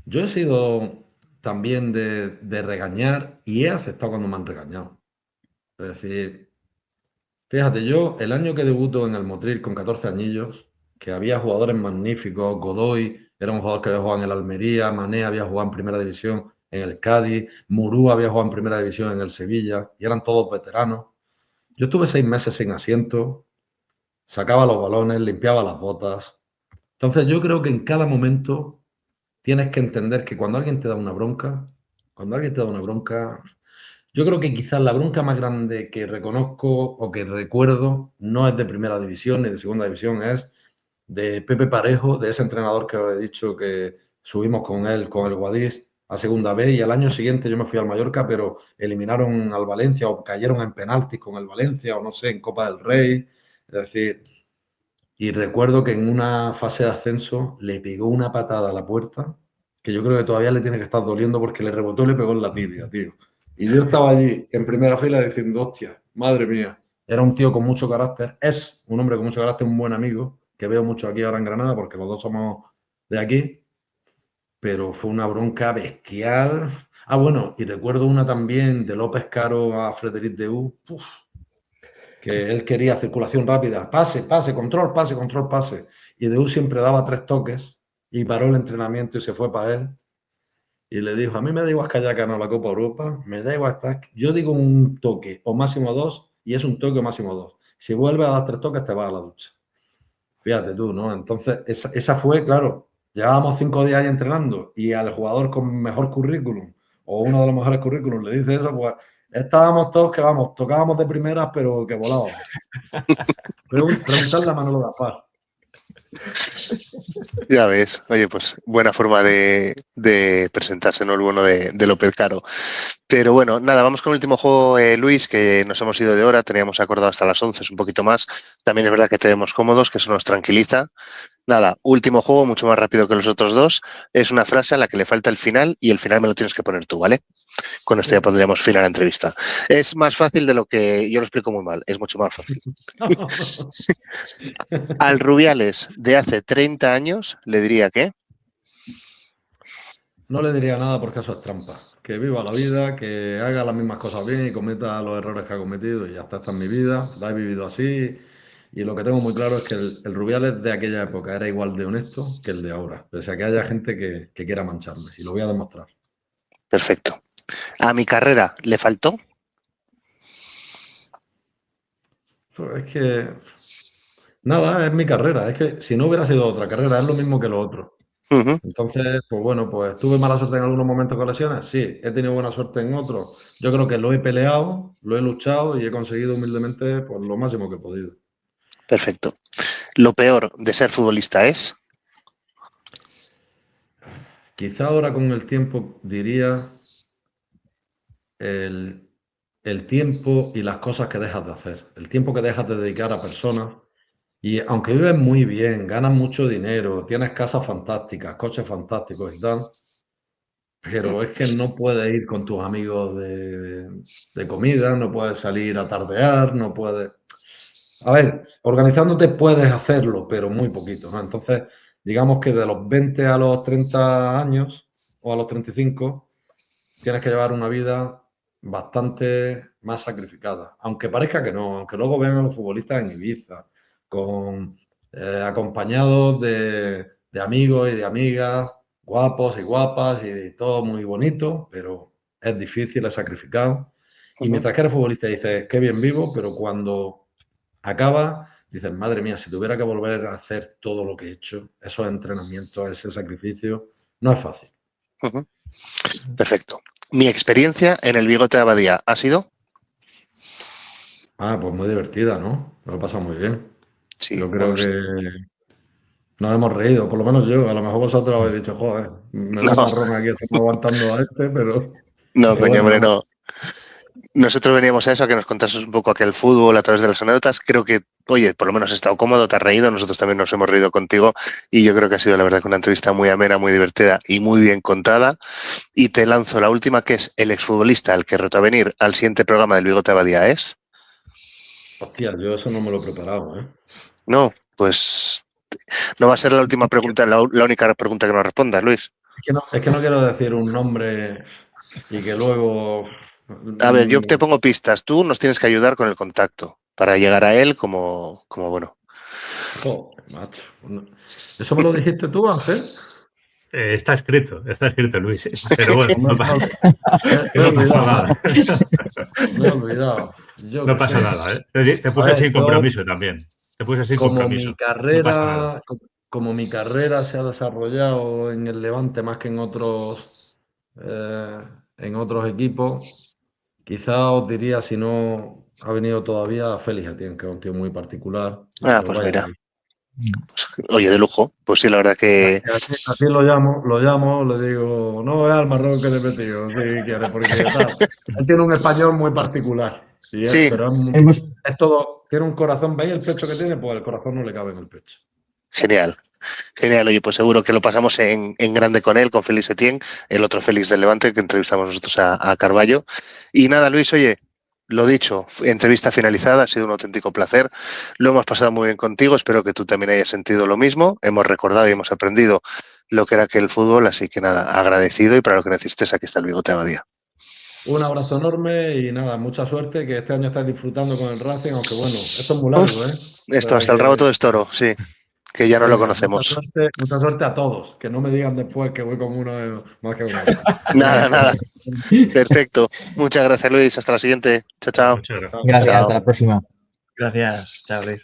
he sido también de regañar y he aceptado cuando me han regañado. Es decir, fíjate, yo el año que debuto en el Motril con 14 añillos, que había jugadores magníficos, Godoy era un jugador que había jugado en el Almería, Mané había jugado en Primera División en el Cádiz, Murú había jugado en Primera División en el Sevilla, y eran todos veteranos. Yo estuve 6 meses sin asiento, sacaba los balones, limpiaba las botas. Entonces yo creo que en cada momento tienes que entender que cuando alguien te da una bronca, yo creo que quizás la bronca más grande que reconozco o que recuerdo no es de Primera División ni de Segunda División, es de Pepe Parejo, de ese entrenador que os he dicho que subimos con él, con el Guadix, a Segunda B, y al año siguiente yo me fui al Mallorca, pero eliminaron al Valencia o cayeron en penaltis con el Valencia o no sé, en Copa del Rey. Es decir, y recuerdo que en una fase de ascenso le pegó una patada a la puerta que yo creo que todavía le tiene que estar doliendo porque le rebotó y le pegó en la tibia, tío. Y yo estaba allí en primera fila diciendo, hostia, madre mía. Era un tío con mucho carácter, es un hombre con mucho carácter, un buen amigo, que veo mucho aquí ahora en Granada porque los dos somos de aquí, pero fue una bronca bestial. Ah, bueno, y recuerdo una también de López Caro a Frederic Deu, que él quería circulación rápida, pase, control, pase. Y Deu siempre daba 3 toques y paró el entrenamiento y se fue para él. Y le dijo, a mí me da igual que haya ganado la Copa Europa, me da igual estar... Yo digo un toque o máximo 2 y es un toque o máximo 2. Si vuelves a dar 3 toques te vas a la ducha. Fíjate tú, ¿no? Entonces, esa fue, claro, llevábamos 5 días ahí entrenando y al jugador con mejor currículum o uno de los mejores currículums le dice eso, pues estábamos todos que vamos, tocábamos de primeras, pero que volábamos. Preguntarle a Manolo Gaspar. Ya ves, oye, pues buena forma de presentarse, ¿no? El bueno de López Caro. Pero bueno, nada, vamos con el último juego, Luis, que nos hemos ido de hora, teníamos acordado hasta las 11, es un poquito más. También es verdad que te vemos cómodos, que eso nos tranquiliza. Nada, último juego, mucho más rápido que los otros dos. Es una frase a la que le falta el final y el final me lo tienes que poner tú, ¿vale? Con esto ya pondríamos fin a la entrevista. Es más fácil de lo que yo lo explico muy mal, es mucho más fácil. Al Rubiales de hace 30 años le diría que... No le diría nada porque eso es trampa. Que viva la vida, que haga las mismas cosas bien y cometa los errores que ha cometido y ya está, esta es mi vida, la he vivido así y lo que tengo muy claro es que el Rubiales de aquella época era igual de honesto que el de ahora, pese a que haya gente que quiera mancharme y lo voy a demostrar. Perfecto. ¿A mi carrera le faltó? Pues es que... Nada, es mi carrera. Es que si no hubiera sido otra carrera, es lo mismo que lo otro. Entonces, pues bueno, pues tuve mala suerte en algunos momentos con lesiones, sí, he tenido buena suerte en otros. Yo creo que lo he peleado, lo he luchado y he conseguido humildemente pues, lo máximo que he podido. Perfecto. ¿Lo peor de ser futbolista es? Quizá ahora con el tiempo diría el tiempo y las cosas que dejas de hacer. El tiempo que dejas de dedicar a personas. Y aunque vives muy bien, ganas mucho dinero, tienes casas fantásticas, coches fantásticos y tal, pero es que no puedes ir con tus amigos de comida, no puedes salir a tardear, no puedes... A ver, organizándote puedes hacerlo, pero muy poquito, ¿no? Entonces, digamos que de los 20 a los 30 años o a los 35, tienes que llevar una vida bastante más sacrificada. Aunque parezca que no, aunque luego vean a los futbolistas en Ibiza, acompañados de amigos y de amigas, guapos y guapas y todo muy bonito, pero es difícil, es sacrificado. Y mientras que eres futbolista dices, qué bien vivo, pero cuando acaba, dices, madre mía, si tuviera que volver a hacer todo lo que he hecho, esos entrenamientos, ese sacrificio, no es fácil. Perfecto. ¿Mi experiencia en el Bigote de Abadía ha sido? Pues muy divertida, ¿no? Me lo he pasado muy bien. Sí, yo creo que nos hemos reído, por lo menos yo. A lo mejor vosotros habéis dicho, joder, me da marrón aquí, estamos aguantando a este, pero... No, coño, hombre, no. Nosotros veníamos a eso, a que nos contases un poco aquel fútbol a través de las anécdotas. Creo que, oye, por lo menos has estado cómodo, te has reído, nosotros también nos hemos reído contigo y yo creo que ha sido la verdad que una entrevista muy amena, muy divertida y muy bien contada. Y te lanzo la última, que es el exfutbolista al que reto a venir al siguiente programa del Bigote Abadía es... Hostia, yo eso no me lo he preparado, ¿eh? No, pues no va a ser la última pregunta, la única pregunta que nos respondas, Luis. Es que no quiero decir un nombre y que luego... A ver, yo te pongo pistas. Tú nos tienes que ayudar con el contacto para llegar a él como bueno. Joder, macho. ¿Eso me lo dijiste tú, Ángel? Está escrito, Luis. Pero bueno, No pasa nada. Me he olvidado. No pasa nada, ¿eh? Te puse sin compromiso también. Te puse sin compromiso. Como mi carrera se ha desarrollado en el Levante más que en otros equipos, quizá os diría, si no ha venido todavía, Félix Etienne, que es un tío muy particular. Pues mira. Pues, oye, de lujo. Pues sí, la verdad que... Así lo llamo, le digo, no veas al marrón que le he metido, si quieres, porque tal. Él tiene un español muy particular. Sí. Pero es todo, tiene un corazón, ¿veis el pecho que tiene? Pues el corazón no le cabe en el pecho. Genial. Oye, pues seguro que lo pasamos en grande con él, con Félix Etienne, el otro Félix del Levante que entrevistamos nosotros a Carballo. Y nada, Luis, oye, lo dicho, entrevista finalizada, ha sido un auténtico placer. Lo hemos pasado muy bien contigo, espero que tú también hayas sentido lo mismo. Hemos recordado y hemos aprendido lo que era aquel fútbol, así que nada, agradecido y para lo que necesites aquí está el Bigote Abadía. Un abrazo enorme y nada, mucha suerte, que este año estáis disfrutando con el Racing, aunque bueno, esto es muy largo, ¿eh? Esto hasta el rabo todo es toro, sí, que ya no lo conocemos. Mucha suerte a todos, que no me digan después que voy con uno más que uno. Nada. Perfecto. Muchas gracias, Luis. Hasta la siguiente. Chao. Muchas gracias. Gracias, Chao. hasta la próxima. Gracias, chao, Luis.